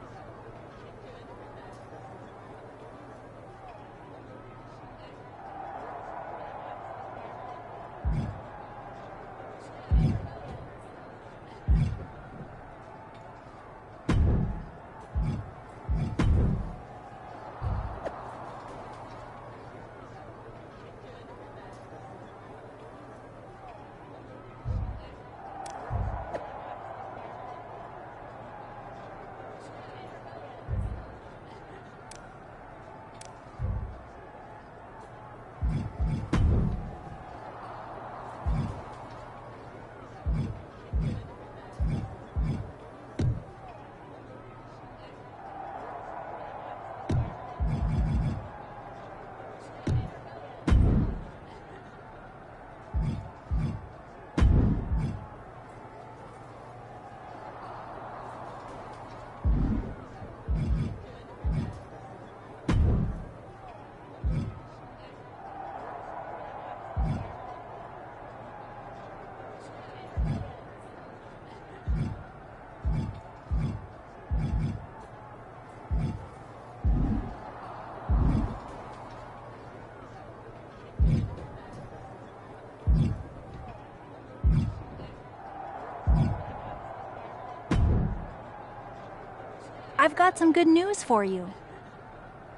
I've got some good news for you.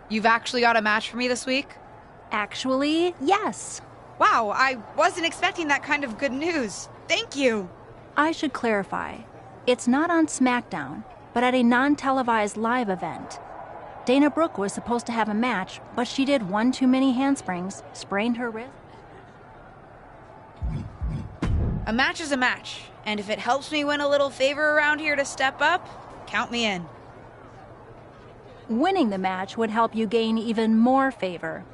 You've actually got a match for me this week? Actually, yes. Wow, I wasn't expecting that kind of good news. Thank you. I should clarify. It's not on SmackDown, but at a non-televised live event. Dana Brooke was supposed to have a match, but she did one too many handsprings, sprained her wrist. A match is a match, and if it helps me win a little favor around here to step up, count me in. Winning the match would help you gain even more favor.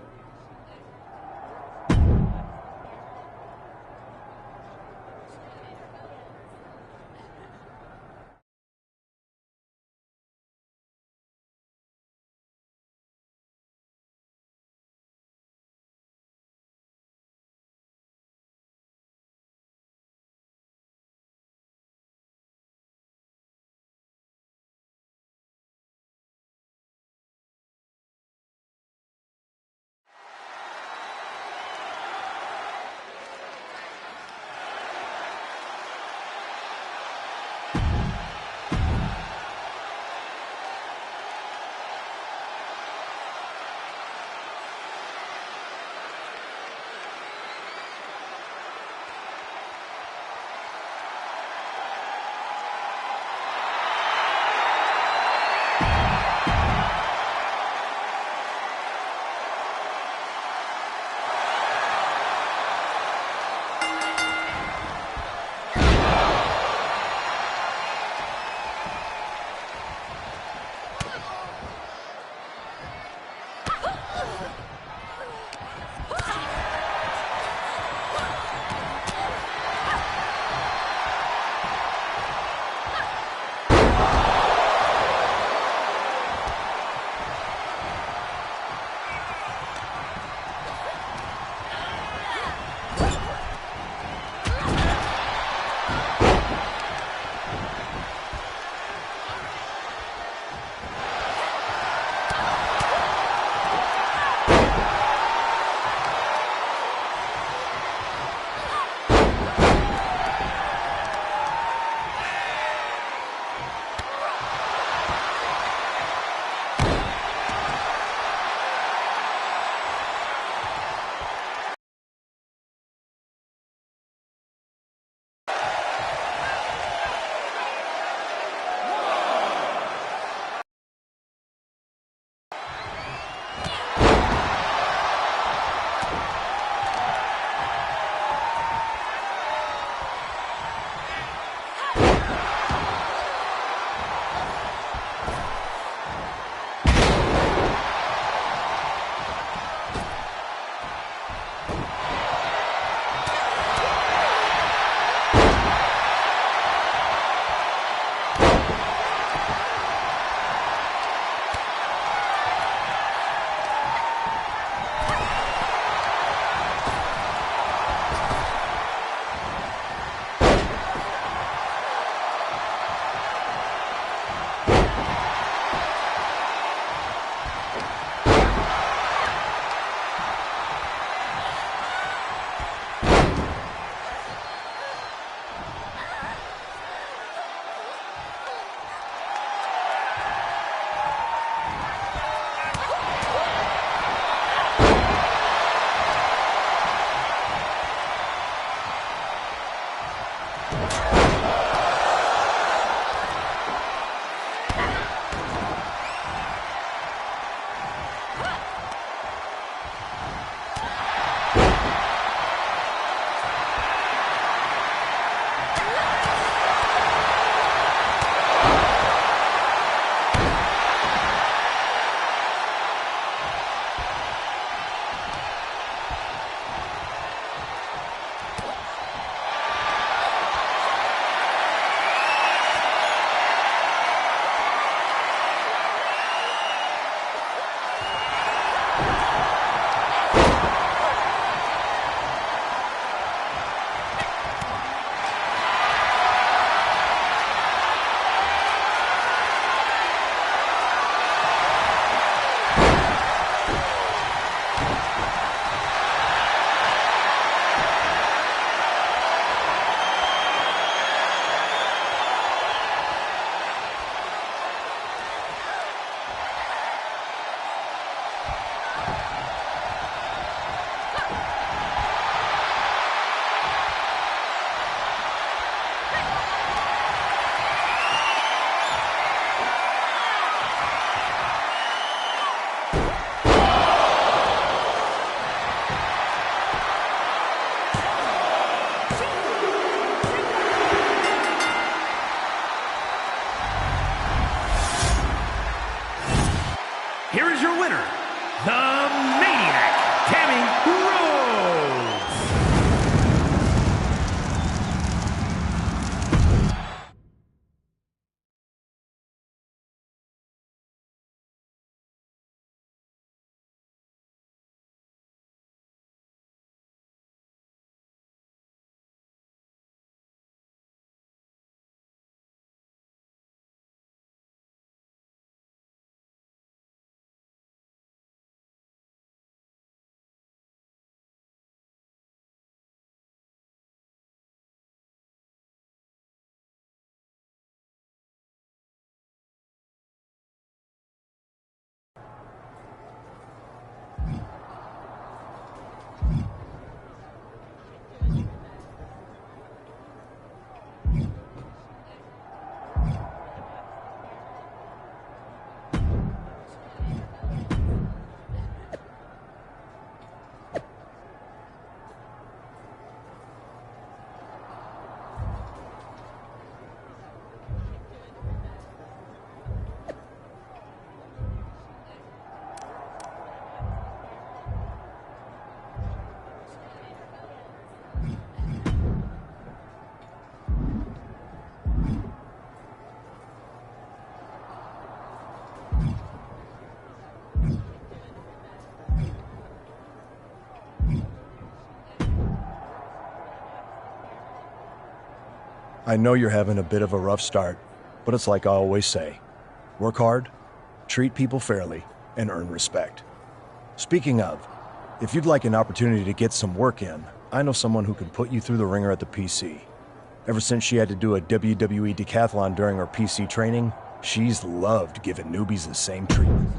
here is your winner, the Maniac, Tammy Rose. I know you're having a bit of a rough start, but it's like I always say, work hard, treat people fairly, and earn respect. Speaking of, if you'd like an opportunity to get some work in, I know someone who can put you through the ringer at the PC. Ever since she had to do a WWE decathlon during her PC training, she's loved giving newbies the same treatment.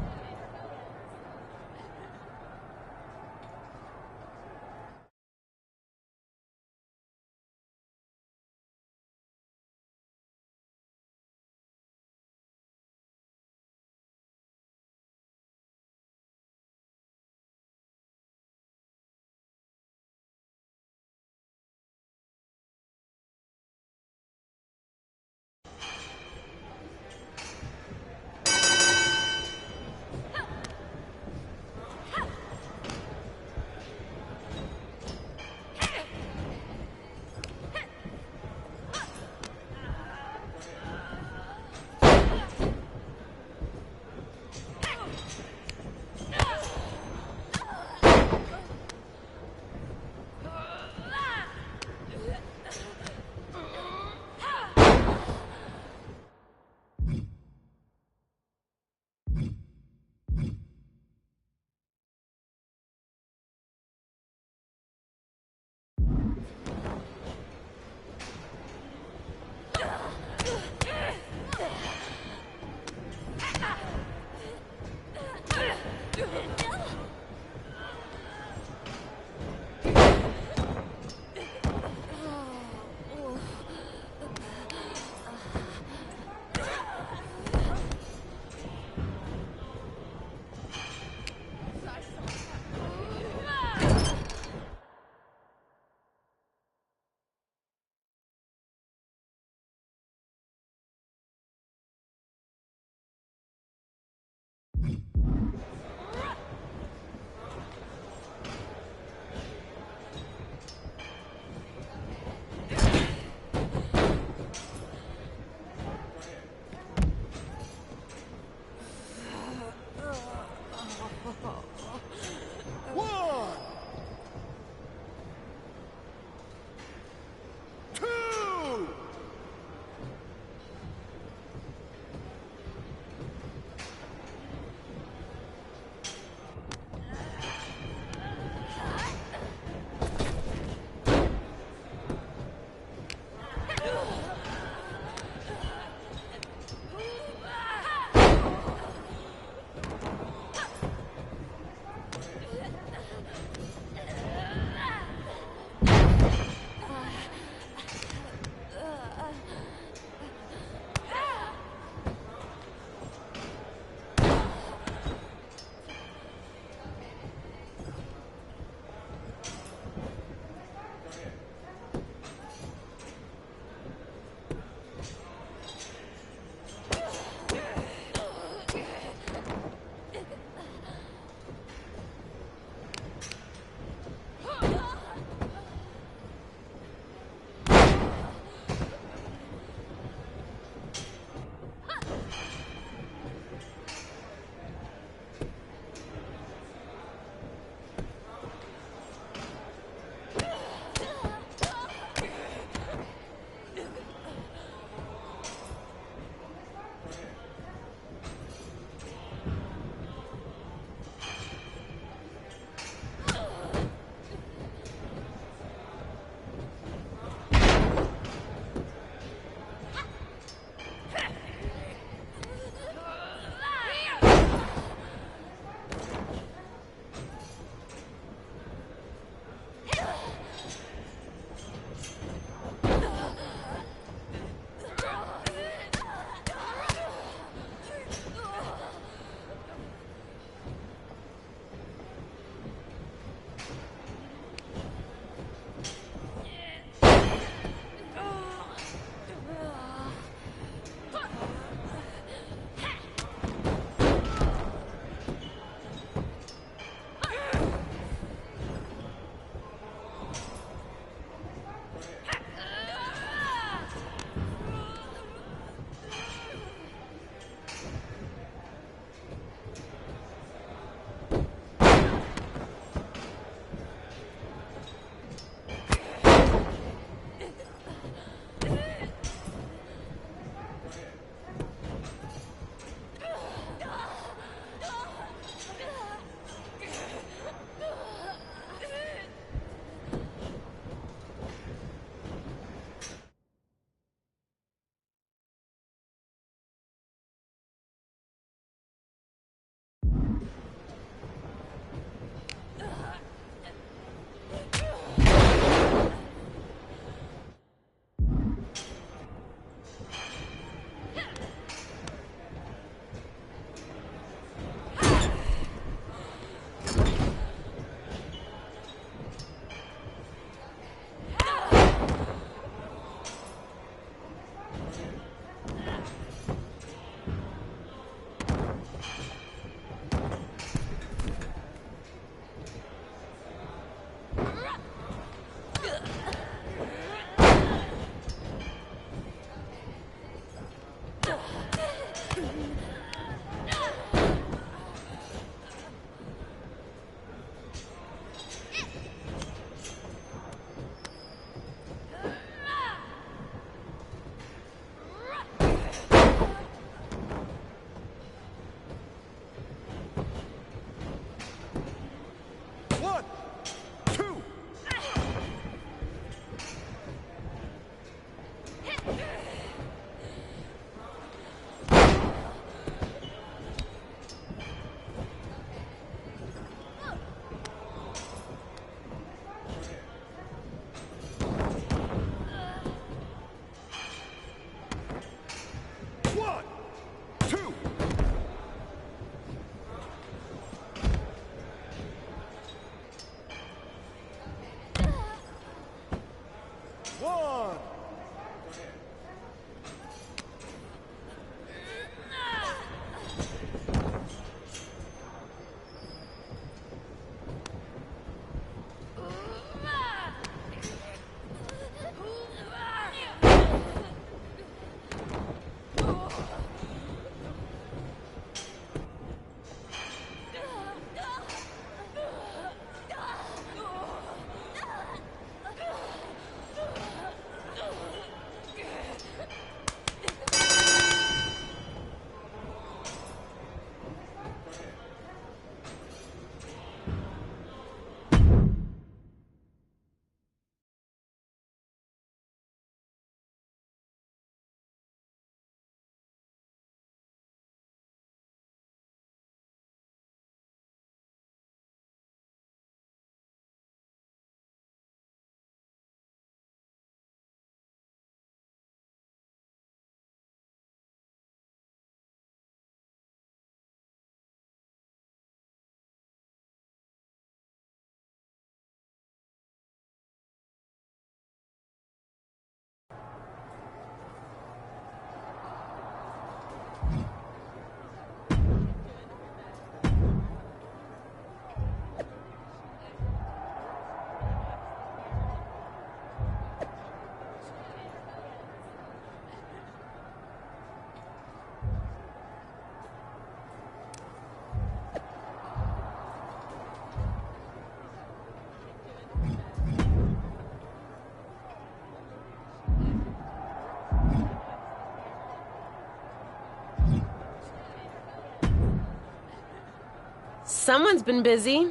Someone's been busy.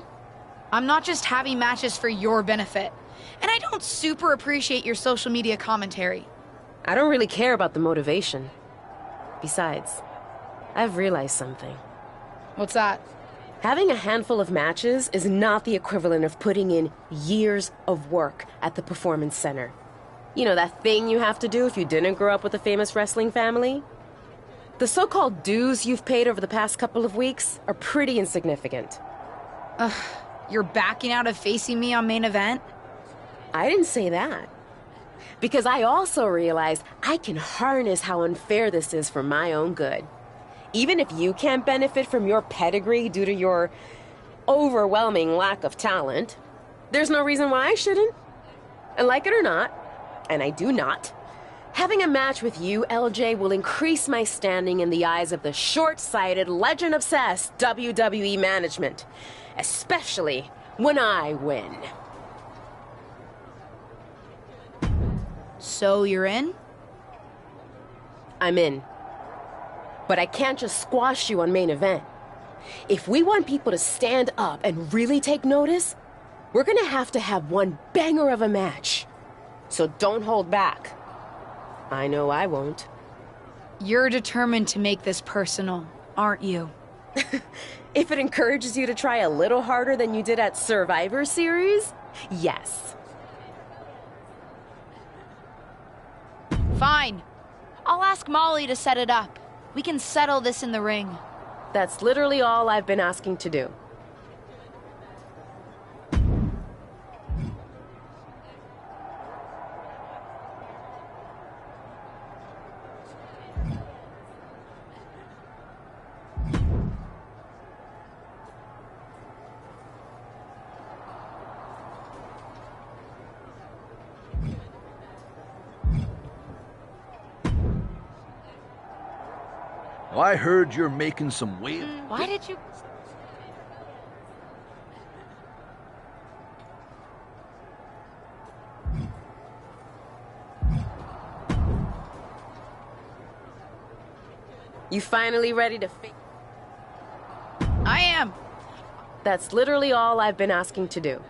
I'm not just having matches for your benefit. And I don't super appreciate your social media commentary. I don't really care about the motivation. Besides, I've realized something. What's that? Having a handful of matches is not the equivalent of putting in years of work at the Performance Center. You know, that thing you have to do if you didn't grow up with a famous wrestling family? The so-called dues you've paid over the past couple of weeks are pretty insignificant. You're backing out of facing me on main event? I didn't say that. Because I also realized I can harness how unfair this is for my own good. Even if you can't benefit from your pedigree due to your overwhelming lack of talent, there's no reason why I shouldn't. And like it or not, and I do not, having a match with you, LJ, will increase my standing in the eyes of the short-sighted, legend-obsessed WWE management. Especially when I win. So you're in? I'm in. But I can't just squash you on main event. If we want people to stand up and really take notice, we're gonna have to have one banger of a match. So don't hold back. I know I won't. You're determined to make this personal, aren't you? If it encourages you to try a little harder than you did at Survivor Series, yes. Fine. I'll ask Molly to set it up. We can settle this in the ring. That's literally all I've been asking to do. I heard you're making some waves. Why did you... You finally ready to face? I am. That's literally all I've been asking to do.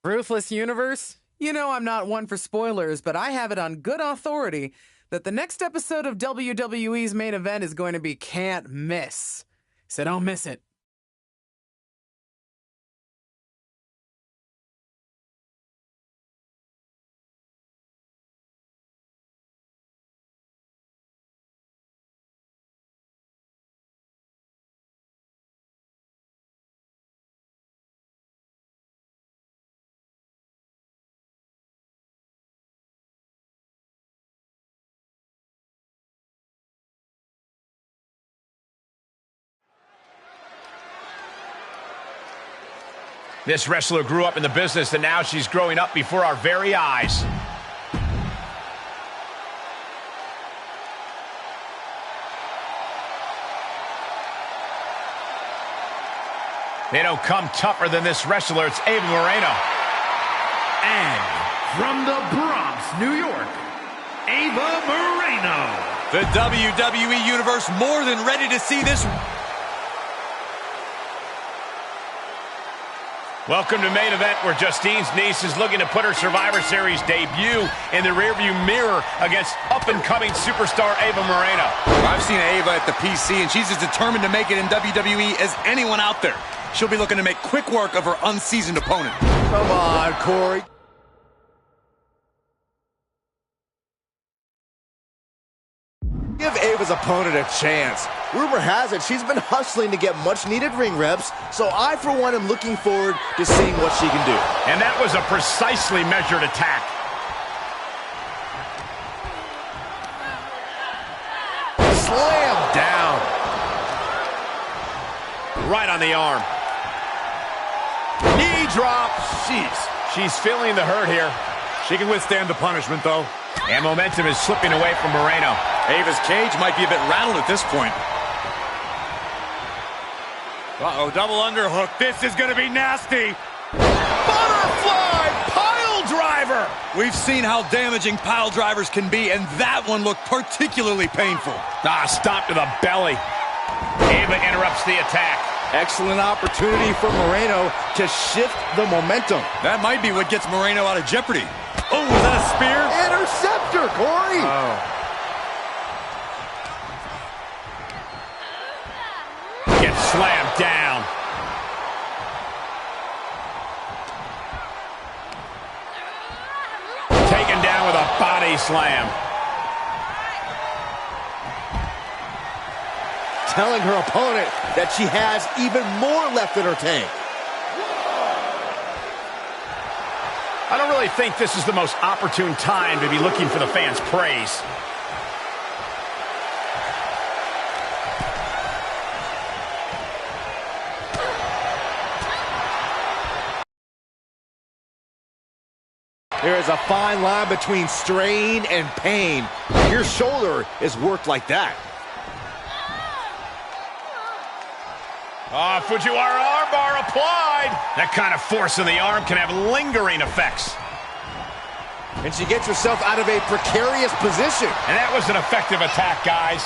Ruthless Universe? You know I'm not one for spoilers, but I have it on good authority that the next episode of WWE's main event is going to be can't miss. So don't miss it. This wrestler grew up in the business, and now she's growing up before our very eyes. They don't come tougher than this wrestler. It's Ava Moreno. And from the Bronx, New York, Ava Moreno. The WWE Universe more than ready to see this. Welcome to main event, where Justine's niece is looking to put her Survivor Series debut in the rearview mirror against up-and-coming superstar Ava Moreno. I've seen Ava at the PC, and she's as determined to make it in WWE as anyone out there. She'll be looking to make quick work of her unseasoned opponent. Come on, Corey. Give Ava's opponent a chance. Rumor has it she's been hustling to get much-needed ring reps, so I, for one, am looking forward to seeing what she can do. And that was a precisely measured attack. Slam down. Right on the arm. Knee drop. Jeez. She's feeling the hurt here. She can withstand the punishment, though. And momentum is slipping away from Moreno. Ava's cage might be a bit rattled at this point. Uh-oh, double underhook. This is going to be nasty. Butterfly pile driver. We've seen how damaging pile drivers can be, and that one looked particularly painful. Stop to the belly. Ava interrupts the attack. Excellent opportunity for Moreno to shift the momentum. That might be what gets Moreno out of jeopardy. Oh, was that a spear? Interceptor, Corey! Oh. Gets slammed down. Taken down with a body slam. Telling her opponent that she has even more left in her tank. I don't really think this is the most opportune time to be looking for the fans' praise. There is a fine line between strain and pain. Your shoulder is worked like that. Fujiwara armbar applied. That kind of force in the arm can have lingering effects. And she gets herself out of a precarious position. And that was an effective attack, guys.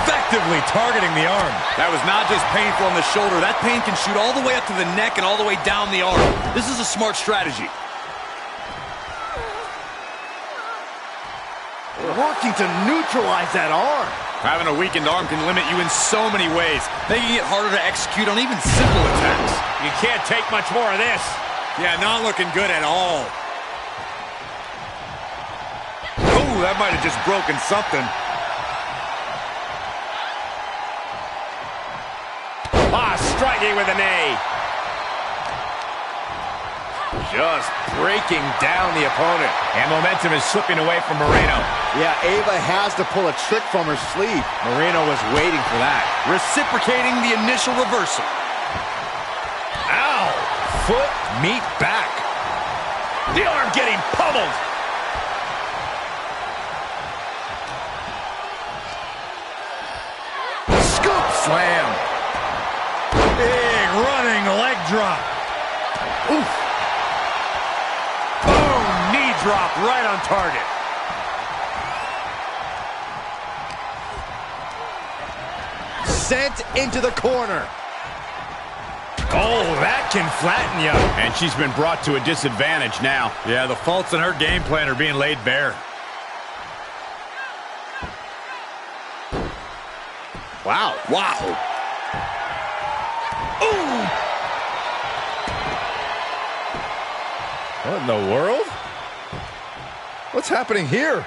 Effectively targeting the arm. That was not just painful on the shoulder. That pain can shoot all the way up to the neck and all the way down the arm. This is a smart strategy. Working to neutralize that arm. Having a weakened arm can limit you in so many ways, making it harder to execute on even simple attacks. You can't take much more of this. Yeah, not looking good at all. Oh, that might have just broken something. Striking with a knee. Just breaking down the opponent. And momentum is slipping away from Moreno. Yeah, Ava has to pull a trick from her sleeve. Moreno was waiting for that. Reciprocating the initial reversal. Ow! Foot, meet back. The arm getting pummeled. Scoop slam. Big running leg drop. Oof. Boom, knee drop right on target. Sent into the corner. Oh, that can flatten you. And she's been brought to a disadvantage now. Yeah, the faults in her game plan are being laid bare. Wow. Wow. Ooh. What in the world? What's happening here?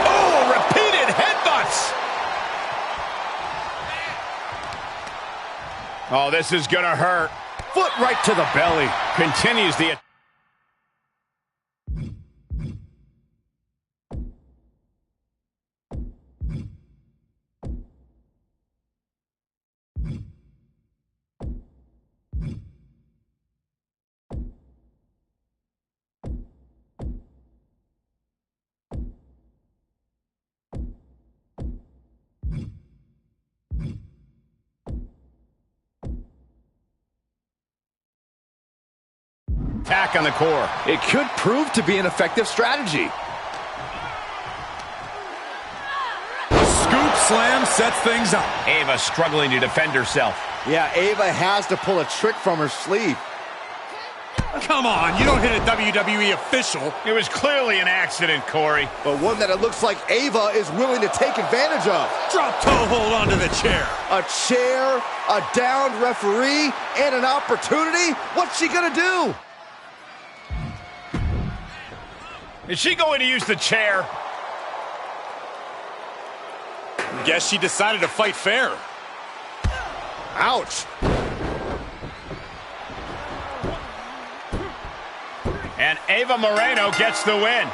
Oh, repeated headbutts. Oh, this is gonna hurt. Foot right to the belly. Continues the... attack on the core. It could prove to be an effective strategy. Scoop slam sets things up. Ava struggling to defend herself. Yeah, Ava has to pull a trick from her sleeve. Come on, you don't hit a WWE official. It was clearly an accident, Corey. But one that it looks like Ava is willing to take advantage of. Drop toe hold onto the chair. A chair, a downed referee, and an opportunity? What's she gonna do? Is she going to use the chair? Guess she decided to fight fair. Ouch. And Ava Moreno gets the win.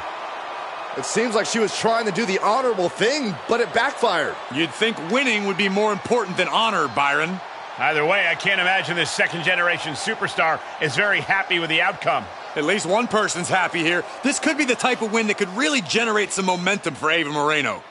It seems like she was trying to do the honorable thing, but it backfired. You'd think winning would be more important than honor, Byron. Either way, I can't imagine this second-generation superstar is very happy with the outcome. At least one person's happy here. This could be the type of win that could really generate some momentum for Ava Moreno.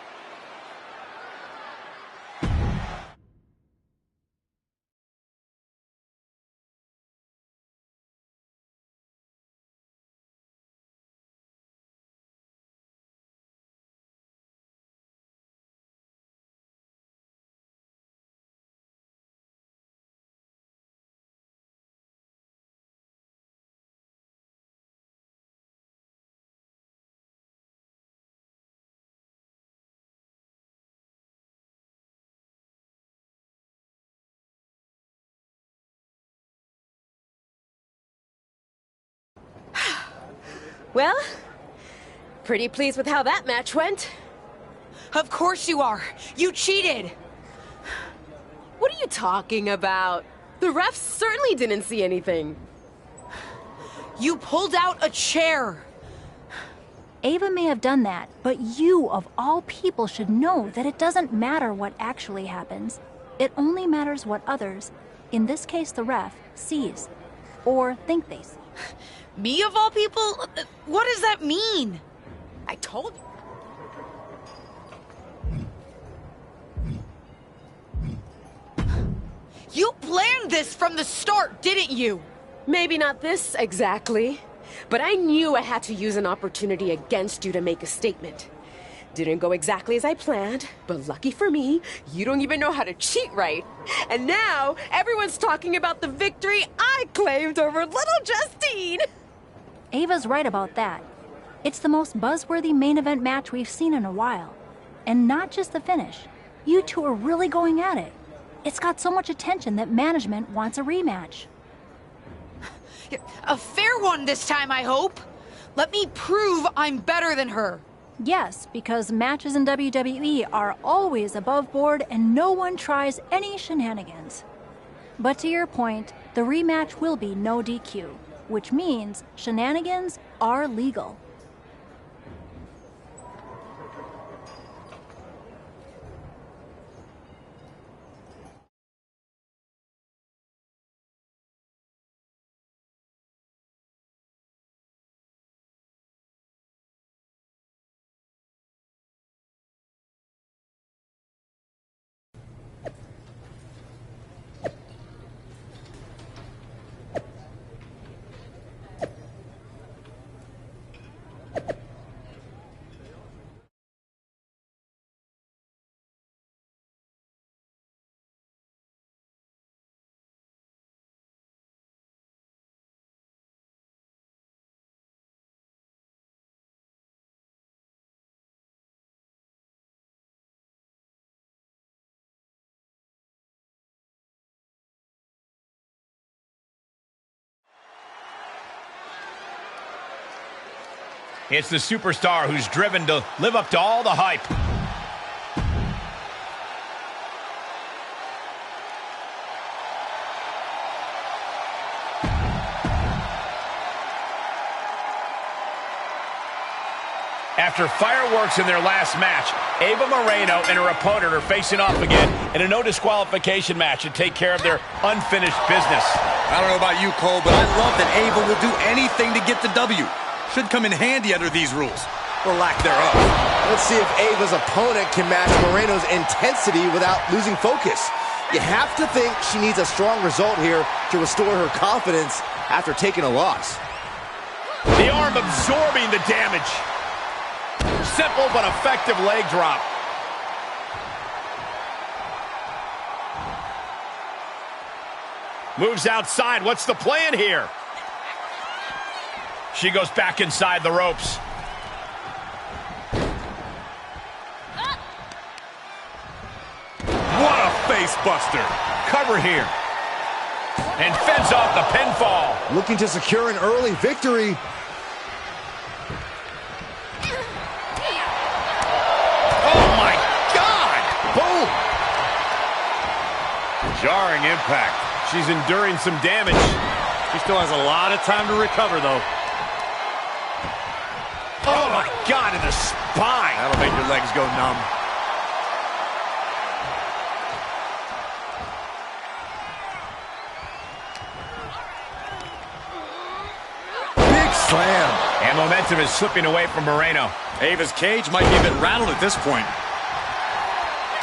Well, pretty pleased with how that match went. Of course you are. You cheated. What are you talking about? The refs certainly didn't see anything. You pulled out a chair. Ava may have done that, but you, of all people, should know that it doesn't matter what actually happens. It only matters what others, in this case the ref, sees. Or think they see. Me of all people? What does that mean? I told you. You planned this from the start, didn't you? Maybe not this exactly, but I knew I had to use an opportunity against you to make a statement. Didn't go exactly as I planned, but lucky for me, you don't even know how to cheat right. And now, everyone's talking about the victory I claimed over little Justine. Ava's right about that. It's the most buzzworthy main event match we've seen in a while. And not just the finish. You two are really going at it. It's got so much attention that management wants a rematch. A fair one this time, I hope. Let me prove I'm better than her. Yes, because matches in WWE are always above board and no one tries any shenanigans. But to your point, the rematch will be no DQ, which means shenanigans are legal. It's the superstar who's driven to live up to all the hype. After fireworks in their last match, Ava Moreno and her opponent are facing off again in a no disqualification match to take care of their unfinished business. I don't know about you, Cole, but I love that Ava will do anything to get the W. Should come in handy under these rules, or lack thereof. Let's see if Ava's opponent can match Moreno's intensity without losing focus. You have to think she needs a strong result here to restore her confidence after taking a loss. The arm absorbing the damage. Simple but effective leg drop. Moves outside. What's the plan here? She goes back inside the ropes. What a face buster. Cover here. And fends off the pinfall. Looking to secure an early victory. Oh my God! Boom! Jarring impact. She's enduring some damage. She still has a lot of time to recover, though. Oh my God, in the spine. That'll make your legs go numb. Big momentum is slipping away from Moreno. Ava's cage might be a bit rattled at this point.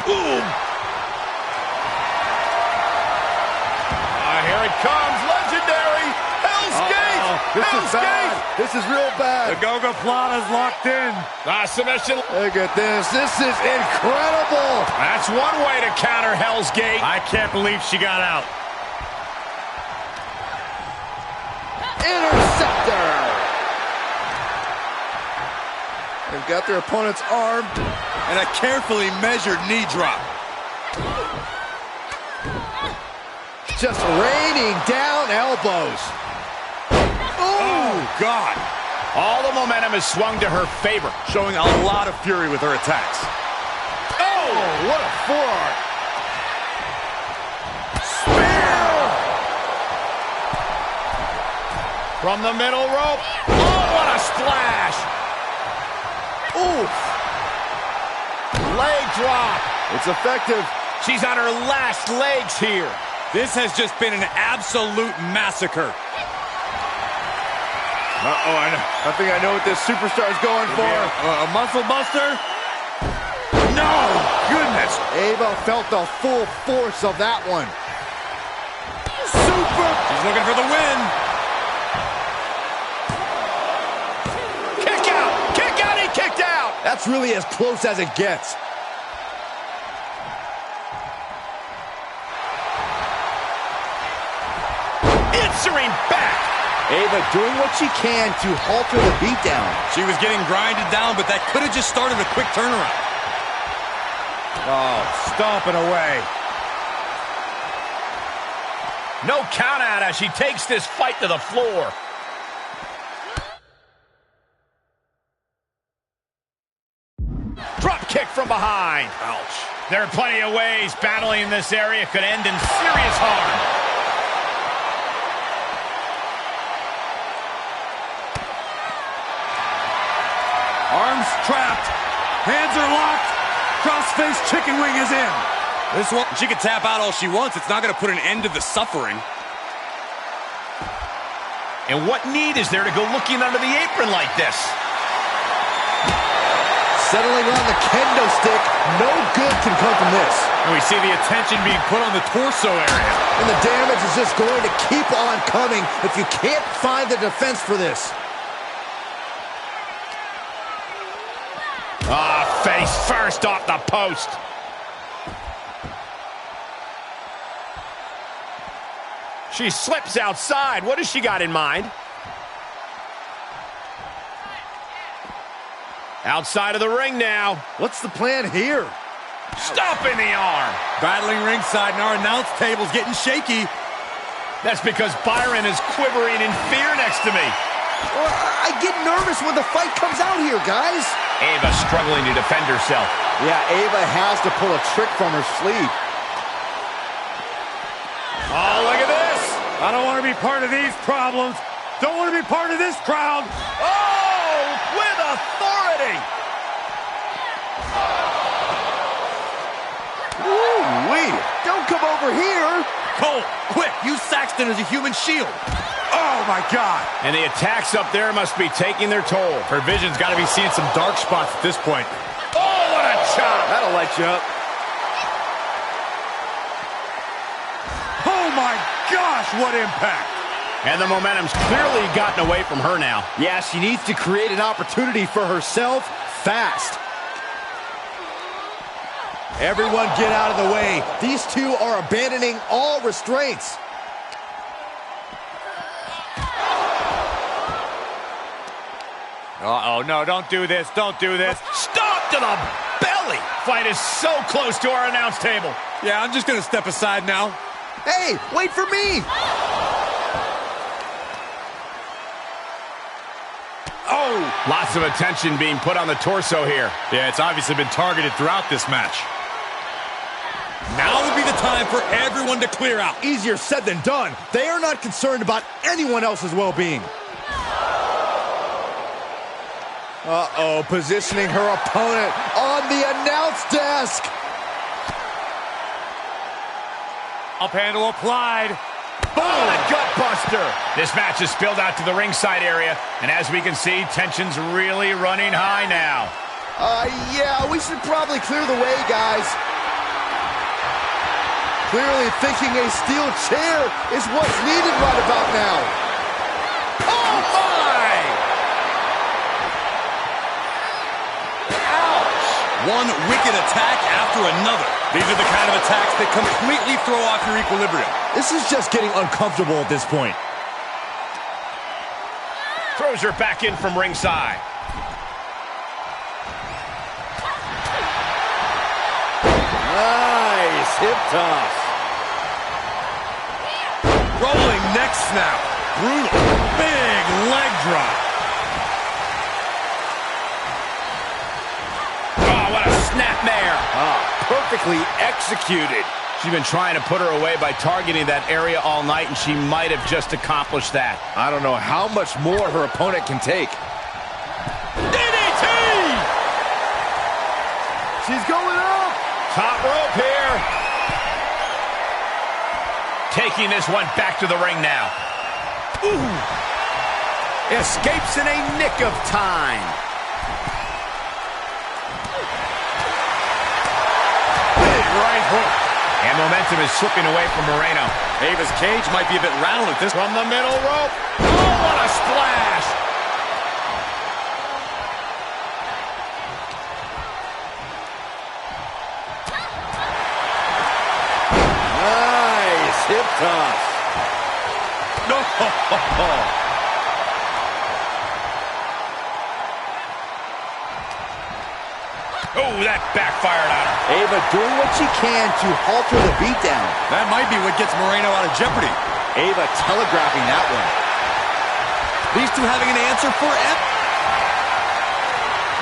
Ooh! Here it comes, legendary Hell's Gate! This Hell's is bad. Gate! This is real bad. The Goga Plata's locked in. Submission. Look at this. This is incredible. That's one way to counter Hell's Gate. I can't believe she got out. Interceptor. They've got their opponent's arm. And a carefully measured knee drop. Just raining down elbows. Oh, God. All the momentum is swung to her favor. Showing a lot of fury with her attacks. Oh, what a forearm. Spear. From the middle rope. Oh, what a splash. Oof. Leg drop. It's effective. She's on her last legs here. This has just been an absolute massacre. Uh-oh, I think I know what this superstar is going for. A muscle buster? No! Goodness! Ava felt the full force of that one. Super! She's looking for the win. Kick out! Kick out! He kicked out! That's really as close as it gets. Answering back. Ava doing what she can to halter the beatdown. She was getting grinded down, but that could have just started a quick turnaround. Oh, stomping away. No count out as she takes this fight to the floor. Drop kick from behind. Ouch. There are plenty of ways battling in this area could end in serious harm. Arms trapped. Hands are locked. Crossface chicken wing is in. This one, she can tap out all she wants. It's not going to put an end to the suffering. And what need is there to go looking under the apron like this? Settling on the kendo stick. No good can come from this. And we see the attention being put on the torso area. And the damage is just going to keep on coming if you can't find the defense for this. Face first off the post. She slips outside. What has she got in mind? Outside of the ring now. What's the plan here? Stomping the arm. Battling ringside, and our announce table's getting shaky. That's because Byron is quivering in fear next to me. Well, I get nervous when the fight comes out here, guys. Ava struggling to defend herself. Yeah, Ava has to pull a trick from her sleeve. Oh, look at this. I don't want to be part of these problems. Don't want to be part of this crowd. Oh, with authority. Ooh-wee. Don't come over here. Cole, quick, use Saxton as a human shield. Oh, my God. And the attacks up there must be taking their toll. Her vision's got to be seeing some dark spots at this point. Oh, what a chop. That'll light you up. Oh, my gosh, what impact. And the momentum's clearly gotten away from her now. Yeah, she needs to create an opportunity for herself fast. Everyone get out of the way. These two are abandoning all restraints. Uh-oh, no, don't do this, don't do this. Stop to the belly. Fight is so close to our announce table. Yeah, I'm just going to step aside now. Hey, wait for me. Oh, lots of attention being put on the torso here. Yeah, it's obviously been targeted throughout this match. Now would be the time for everyone to clear out. Easier said than done. They are not concerned about anyone else's well-being. Uh-oh, positioning her opponent on the announce desk. Up handle applied. Oh, a gut punch. Buster. This match is spilled out to the ringside area, and as we can see, tension's really running high now. Yeah, we should probably clear the way, guys. Clearly thinking a steel chair is what's needed right about now. Oh, my! Ouch! One wicked attack after another. These are the kind of attacks that completely throw off your equilibrium. This is just getting uncomfortable at this point. Throws her back in from ringside. Nice hip toss. Rolling neck snap. Brutal. Big leg drop. Oh, what a snapmare. Perfectly executed. She's been trying to put her away by targeting that area all night, and she might have just accomplished that. I don't know how much more her opponent can take. DDT! She's going up. Top rope here. Taking this one back to the ring now. Ooh. Escapes in a nick of time. Big right hook. And momentum is slipping away from Moreno. Ava's cage might be a bit rattled at this. From the middle rope. Oh, what a splash. Nice hip toss. No. Oh, that backfired on her. Ava doing what she can to halter the beatdown. That might be what gets Moreno out of jeopardy. Ava telegraphing that one. These two having an answer for it.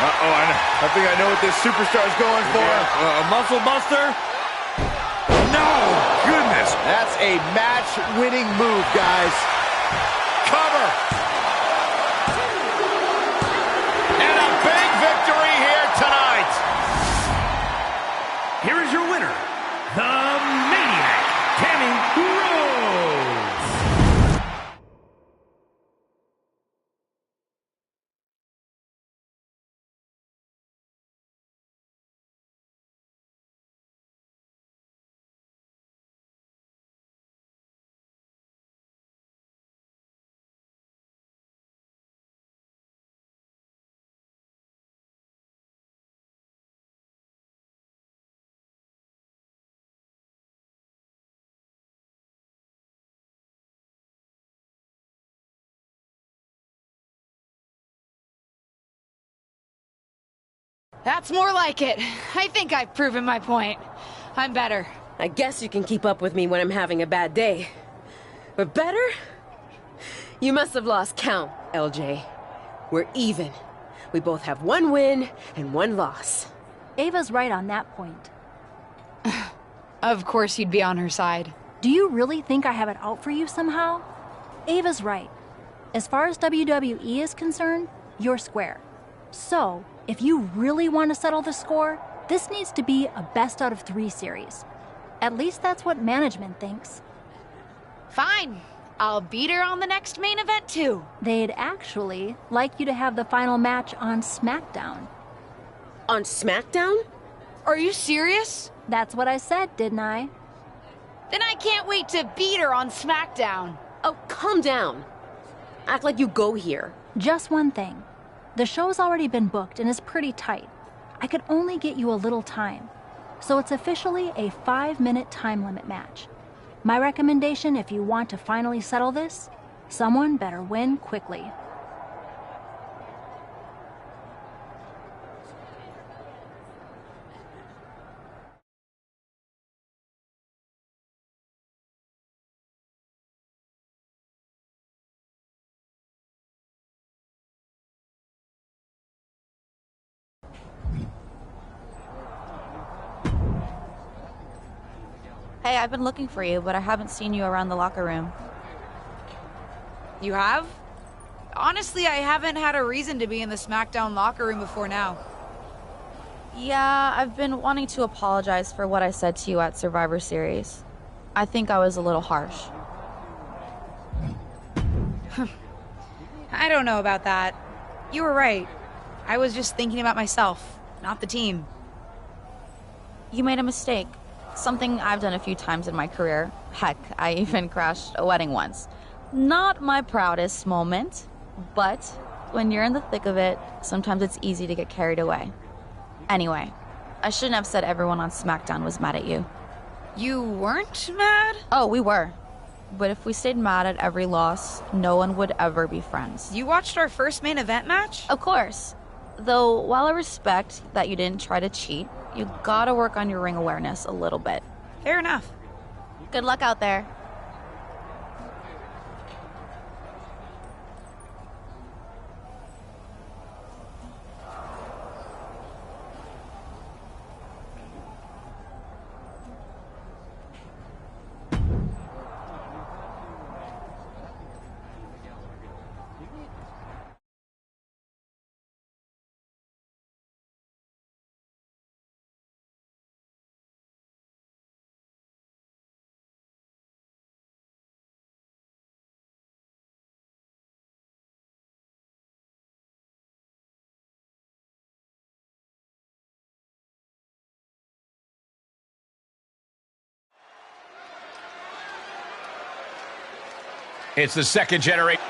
Uh-oh, I think I know what this superstar's going for. A muscle buster? No! Goodness! That's a match-winning move, guys. Cover! And a big victory here tonight. Here is your winner, the Maniac, Tammy Rose. That's more like it. I think I've proven my point. I'm better. I guess you can keep up with me when I'm having a bad day. But better? You must have lost count, LJ. We're even. We both have one win and one loss. Ava's right on that point. Of course you'd be on her side. Do you really think I have it out for you somehow? Ava's right. As far as WWE is concerned, you're square. So, if you really want to settle the score, this needs to be a best out of 3 series. At least that's what management thinks. Fine. I'll beat her on the next main event too. They'd actually like you to have the final match on SmackDown. On SmackDown? Are you serious? That's what I said, didn't I? Then I can't wait to beat her on SmackDown. Oh, calm down. Act like you go here. Just one thing. The show's already been booked and is pretty tight. I could only get you a little time. So it's officially a 5-minute time limit match. My recommendation, if you want to finally settle this, someone better win quickly. Hey, I've been looking for you, but I haven't seen you around the locker room. You have? Honestly, I haven't had a reason to be in the SmackDown locker room before now. Yeah, I've been wanting to apologize for what I said to you at Survivor Series. I think I was a little harsh. I don't know about that. You were right. I was just thinking about myself, not the team. You made a mistake. Something I've done a few times in my career. Heck, I even crashed a wedding once. Not my proudest moment, but when you're in the thick of it, sometimes it's easy to get carried away. Anyway, I shouldn't have said everyone on SmackDown was mad at you. You weren't mad? Oh, we were. But if we stayed mad at every loss, no one would ever be friends. You watched our first main event match? Of course. Though, while I respect that you didn't try to cheat, you gotta work on your ring awareness a little bit. Fair enough. Good luck out there. It's the second generation.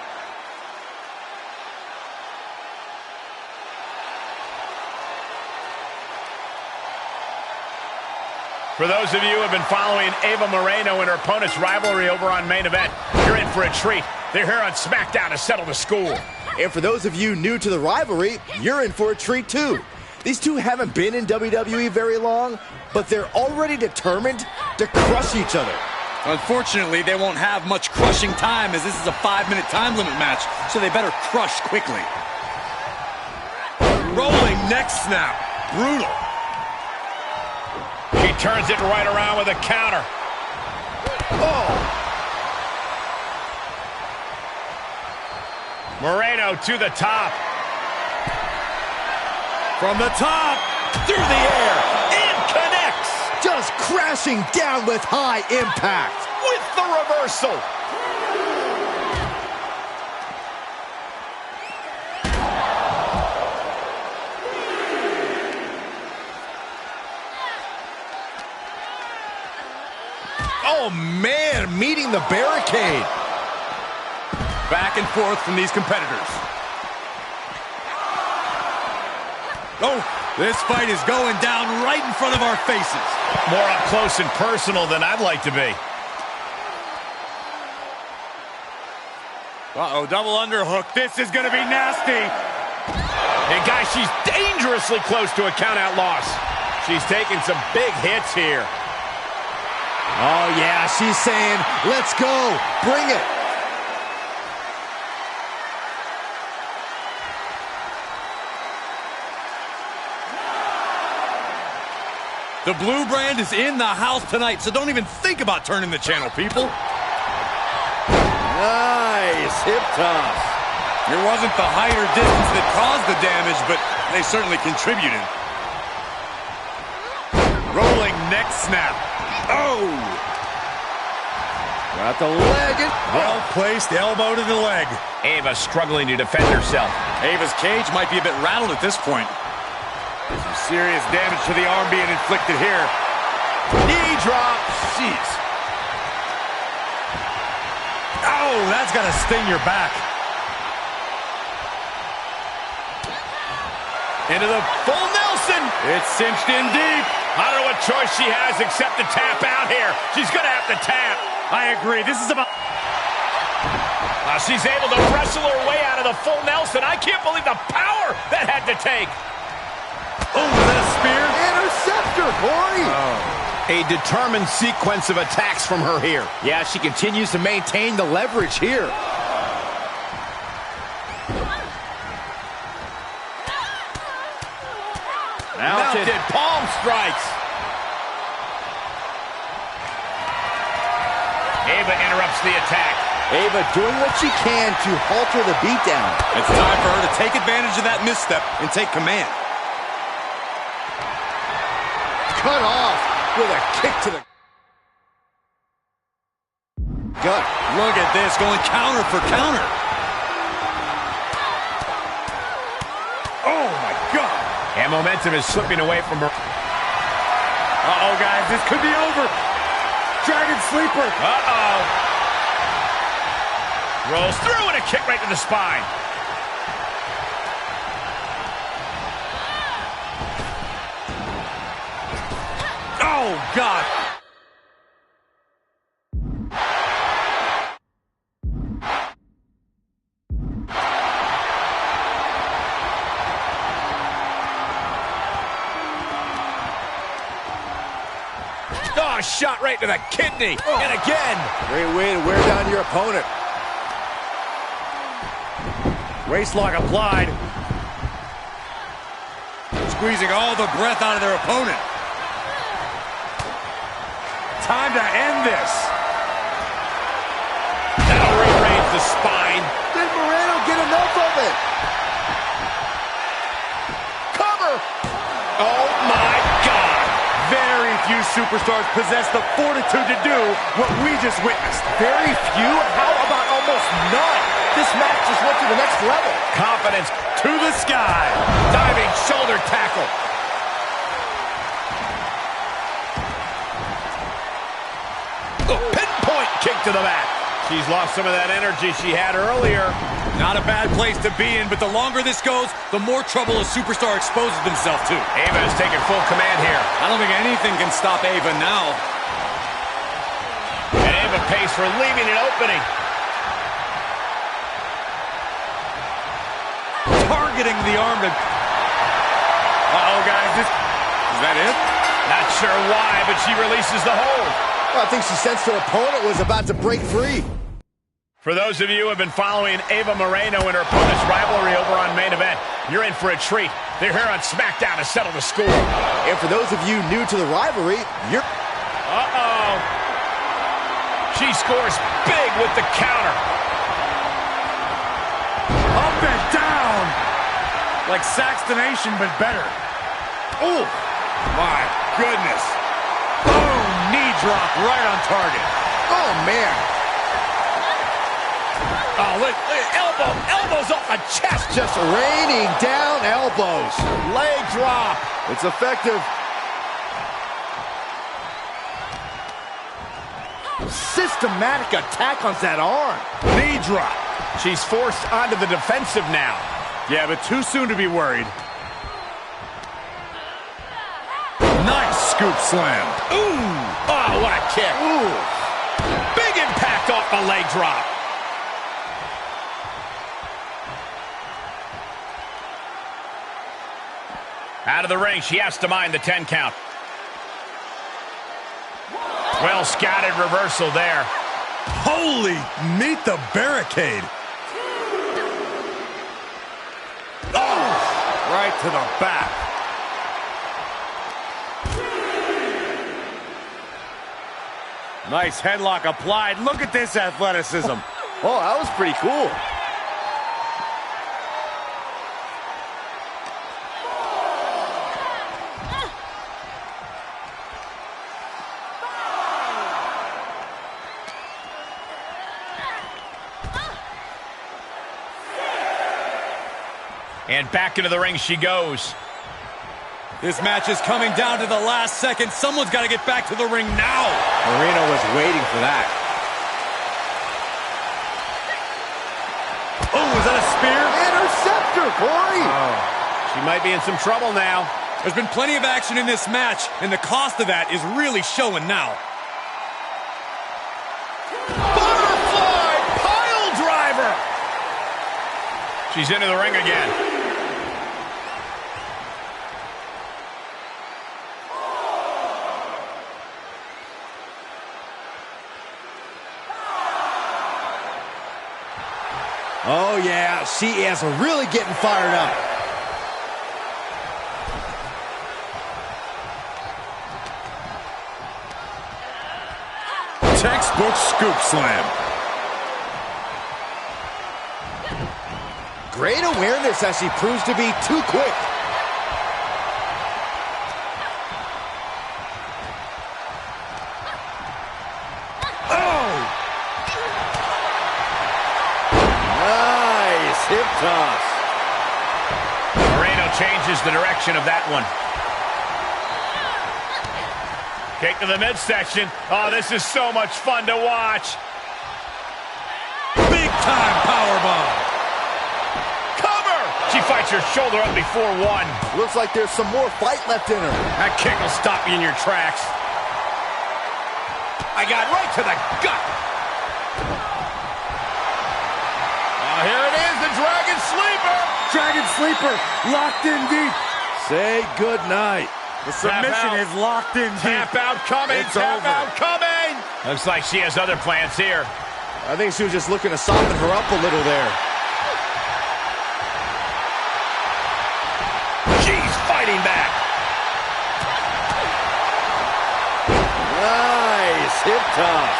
For those of you who have been following Ava Moreno and her opponent's rivalry over on Main Event, you're in for a treat. They're here on SmackDown to settle the score. And for those of you new to the rivalry, you're in for a treat too. These two haven't been in WWE very long, but they're already determined to crush each other. Unfortunately, they won't have much crushing time as this is a 5-minute time limit match, so they better crush quickly. Rolling neck snap. Brutal. She turns it right around with a counter. Oh! Moreno to the top. From the top, through the air, and connects. Just crashing down with high impact. With the reversal. Oh man, meeting the barricade. Back and forth from these competitors. Oh, this fight is going down right in front of our faces. More up close and personal than I'd like to be. Uh-oh, double underhook. This is going to be nasty. And guys, she's dangerously close to a count-out loss. She's taking some big hits here. Oh yeah, she's saying, let's go, bring it. The blue brand is in the house tonight, so don't even think about turning the channel, people. Nice hip toss. It wasn't the height or distance that caused the damage, but they certainly contributed. Rolling neck snap. Oh! Got the leg. Well-placed elbow to the leg. Ava struggling to defend herself. Ava's cage might be a bit rattled at this point. Some serious damage to the arm being inflicted here. Knee drop. Jeez. Oh, that's got to sting your back. Into the full Nelson. It's cinched in deep. I don't know what choice she has except to tap out here. She's going to have to tap. I agree. This is about... She's able to wrestle her way out of the full Nelson. I can't believe the power that had to take. Oh, is that a spear? Interceptor, Corey. A determined sequence of attacks from her here. Yeah, she continues to maintain the leverage here. Mounted palm strikes. Ava interrupts the attack. Ava doing what she can to halter the beatdown. It's time for her to take advantage of that misstep and take command. Cut off with a kick to the gut. Look at this, going counter for counter. Oh, my God. And momentum is slipping away from her. Uh-oh, guys, this could be over. Dragon Sleeper. Uh-oh. Rolls through and a kick right to the spine. Oh, God. Oh, shot right to the kidney. Oh. And again. Great way to wear down your opponent. Waistlock applied. Squeezing all the breath out of their opponent. Time to end this. That'll rearrange the spine. Did Moreno get enough of it? Cover! Oh, my God. Very few superstars possess the fortitude to do what we just witnessed. Very few? How about almost none? This match just went to the next level. Confidence to the sky. Diving shoulder tackle. Oh, pinpoint kick to the back. She's lost some of that energy she had earlier. Not a bad place to be in, but the longer this goes, the more trouble a superstar exposes themselves to. Ava is taking full command here. I don't think anything can stop Ava now. And Ava pays for leaving an opening. Targeting the arm to... Uh-oh, guys, is that it? Not sure why, but she releases the hold. Well, I think she sensed her opponent was about to break free. For those of you who have been following Ava Moreno and her opponent's rivalry over on Main Event, you're in for a treat. They're here on SmackDown to settle the score. And for those of you new to the rivalry, you're... Uh-oh. She scores big with the counter. Up and down. Like Saxtonation, but better. Oh, my goodness. Boom, knee drop right on target. Oh, man. Oh, look, elbows off the chest. Just raining down elbows. Leg drop. It's effective. Systematic attack on that arm. Knee drop. She's forced onto the defensive now. Yeah, but too soon to be worried. Nice scoop slam. Ooh. Oh, what a kick. Ooh. Big impact off the leg drop. Out of the ring, she has to mind the 10 count. Well scouted reversal there. Holy, meet the barricade. Oh, right to the back. Nice headlock applied. Look at this athleticism. Oh, that was pretty cool. And back into the ring she goes. This match is coming down to the last second. Someone's got to get back to the ring now. Moreno was waiting for that. Oh, is that a spear? Interceptor, Corey! Oh, she might be in some trouble now. There's been plenty of action in this match, and the cost of that is really showing now. Butterfly pile driver! She's into the ring again. Oh, yeah, she is really getting fired up. Textbook scoop slam. Great awareness as she proves to be too quick. Hip toss. Moreno changes the direction of that one. Kick to the midsection. Oh, this is so much fun to watch. Big time powerbomb. Cover! She fights her shoulder up before one. Looks like there's some more fight left in her. That kick will stop you in your tracks. I got right to the gut. Oh, here it is, the Dragon Sleeper. Dragon Sleeper locked in deep. Say goodnight. The submission is locked in deep. Tap out coming. It's Tap over. out coming. Looks like she has other plans here. I think she was just looking to soften her up a little there. She's fighting back. Nice hip toss.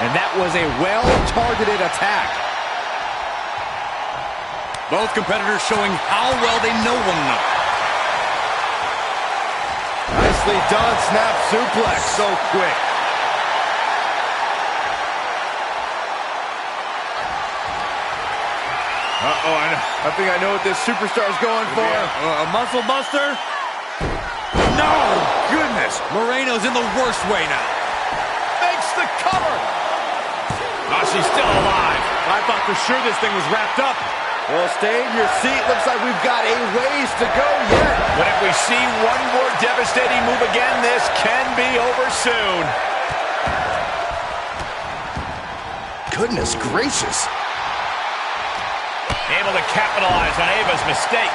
And that was a well-targeted attack. Both competitors showing how well they know one another. Nicely done, snap suplex, so quick. Uh-oh, I think I know what this superstar's going for. A muscle buster? No! Goodness! Moreno's in the worst way now. Makes the cover. Oh, she's still alive. I thought for sure this thing was wrapped up. Well, stay in your seat. Looks like we've got a ways to go yet. But if we see one more devastating move again, this can be over soon. Goodness gracious. Able to capitalize on Ava's mistake.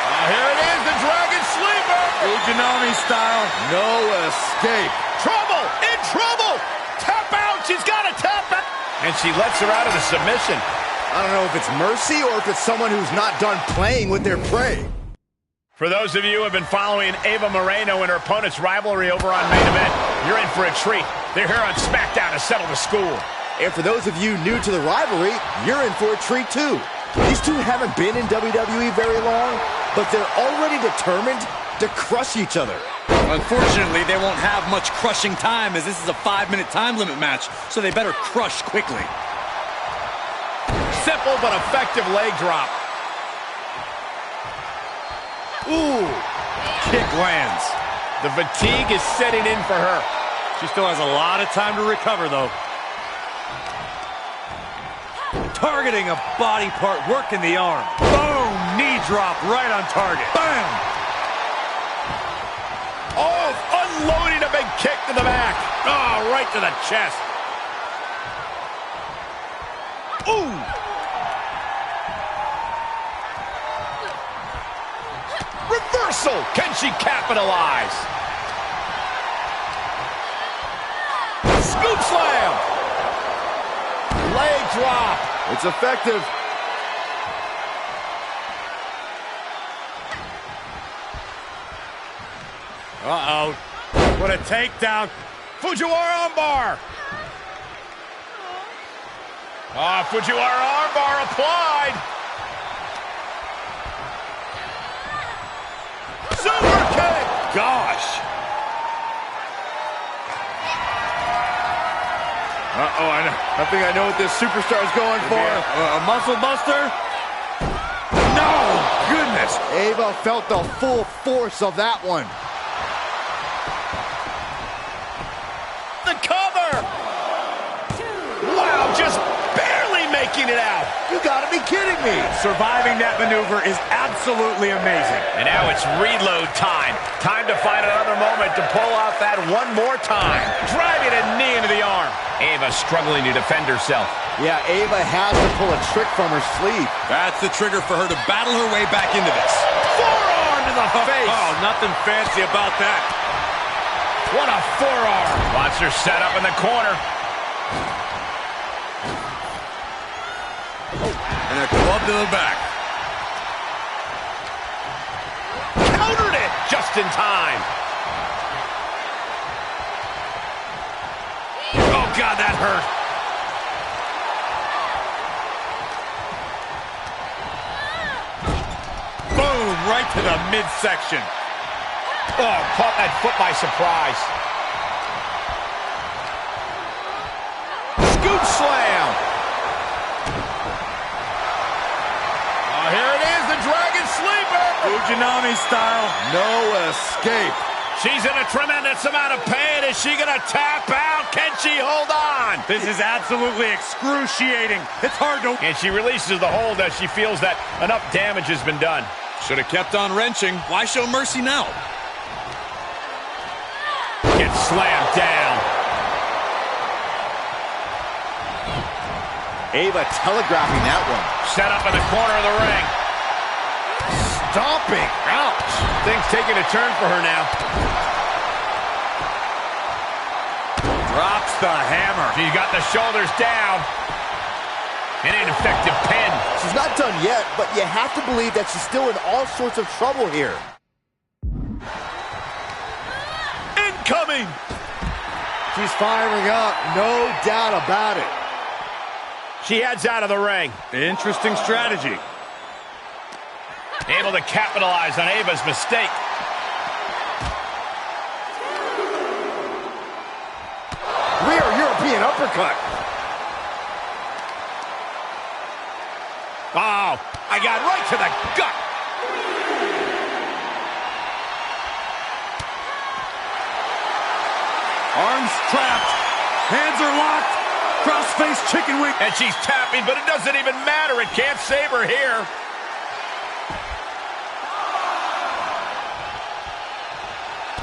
Oh, here it is, the Dragon Sleeper. Fujinami style. No escape. Trouble! In trouble! Tap out! She's got to tap out! And she lets her out of the submission. I don't know if it's mercy or if it's someone who's not done playing with their prey. For those of you who have been following Ava Moreno and her opponent's rivalry over on Main Event, you're in for a treat. They're here on SmackDown to settle the score. And for those of you new to the rivalry, you're in for a treat too. These two haven't been in WWE very long, but they're already determined to crush each other. Unfortunately, they won't have much crushing time as this is a 5-minute time limit match, so they better crush quickly. Simple but effective leg drop. Ooh, kick lands. The fatigue is setting in for her. She still has a lot of time to recover, though. Targeting a body part, working the arm. Boom, knee drop right on target. Bam! Oh, unloading a big kick to the back. Oh, right to the chest. Ooh! Reversal! Can she capitalize? Scoop slam! Leg drop. It's effective. Uh-oh. What a takedown. Fujiwara armbar. Fujiwara armbar applied. Super kick. Gosh. Uh-oh, I think I know what this superstar's going for. A muscle buster? No! Goodness! Ava felt the full force of that one. The cover! Wow, just barely making it out. You gotta be kidding me. Surviving that maneuver is absolutely amazing. And now it's reload time. Time to find another moment to pull out that one more time. Driving a knee into the arm. Ava struggling to defend herself. Yeah, Ava has to pull a trick from her sleeve. That's the trigger for her to battle her way back into this. Forearm to the face. Oh, nothing fancy about that. What a forearm. Wants her set up in the corner. And a club to the back. Countered it just in time. Oh, God, that hurt. Boom, right to the midsection. Oh, caught that foot by surprise. Scoop slam. Dragon Sleeper! Fujinami style. No escape. She's in a tremendous amount of pain. Is she going to tap out? Can she hold on? This is absolutely excruciating. It's hard to... And she releases the hold as she feels that enough damage has been done. Should have kept on wrenching. Why show mercy now? Gets slammed down. Ava telegraphing that one. Set up in the corner of the ring. Stomping. Ouch. Things taking a turn for her now. Drops the hammer. She's got the shoulders down. An ineffective pin. She's not done yet, but you have to believe that she's still in all sorts of trouble here. Incoming. She's firing up, no doubt about it. She heads out of the ring. Interesting strategy. Able to capitalize on Ava's mistake. Rear European uppercut. Oh, I got right to the gut. Arms trapped. Hands are locked. Crossface chicken wing. And she's tapping, but it doesn't even matter. It can't save her here.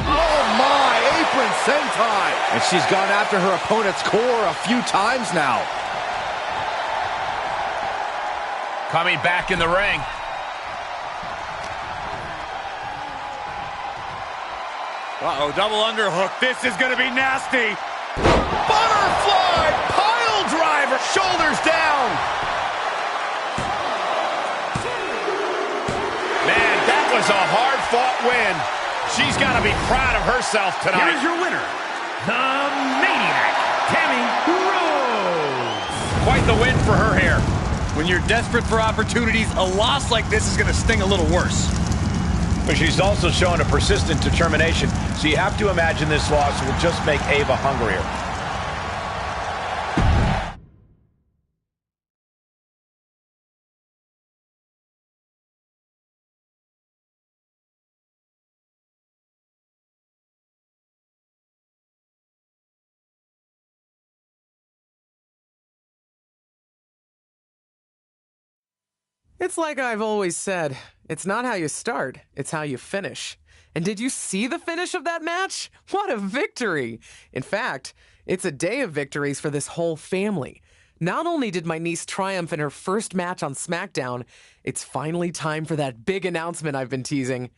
Oh my, apron sentai. And she's gone after her opponent's core a few times now. Coming back in the ring. Uh-oh, double underhook. This is going to be nasty. Butterfly pile driver. Shoulders down. Man, that was a hard-fought win. She's got to be proud of herself tonight. Here's your winner, the Maniac, Tammy Rose. Quite the win for her here. When you're desperate for opportunities, a loss like this is going to sting a little worse. But she's also shown a persistent determination, so you have to imagine this loss will just make Ava hungrier. It's like I've always said, it's not how you start, it's how you finish. And did you see the finish of that match? What a victory! In fact, it's a day of victories for this whole family. Not only did my niece triumph in her first match on SmackDown, it's finally time for that big announcement I've been teasing.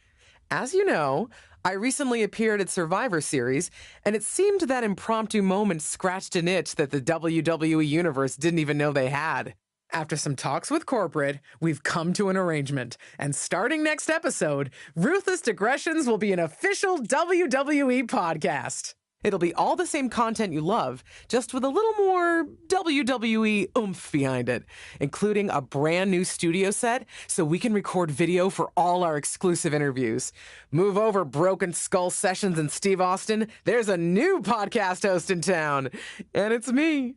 As you know, I recently appeared at Survivor Series, and it seemed that impromptu moment scratched an itch that the WWE Universe didn't even know they had. After some talks with corporate, we've come to an arrangement, and starting next episode, Ruthless Digressions will be an official WWE podcast. It'll be all the same content you love, just with a little more WWE oomph behind it, including a brand new studio set so we can record video for all our exclusive interviews. Move over, Broken Skull Sessions and Steve Austin. There's a new podcast host in town, and it's me.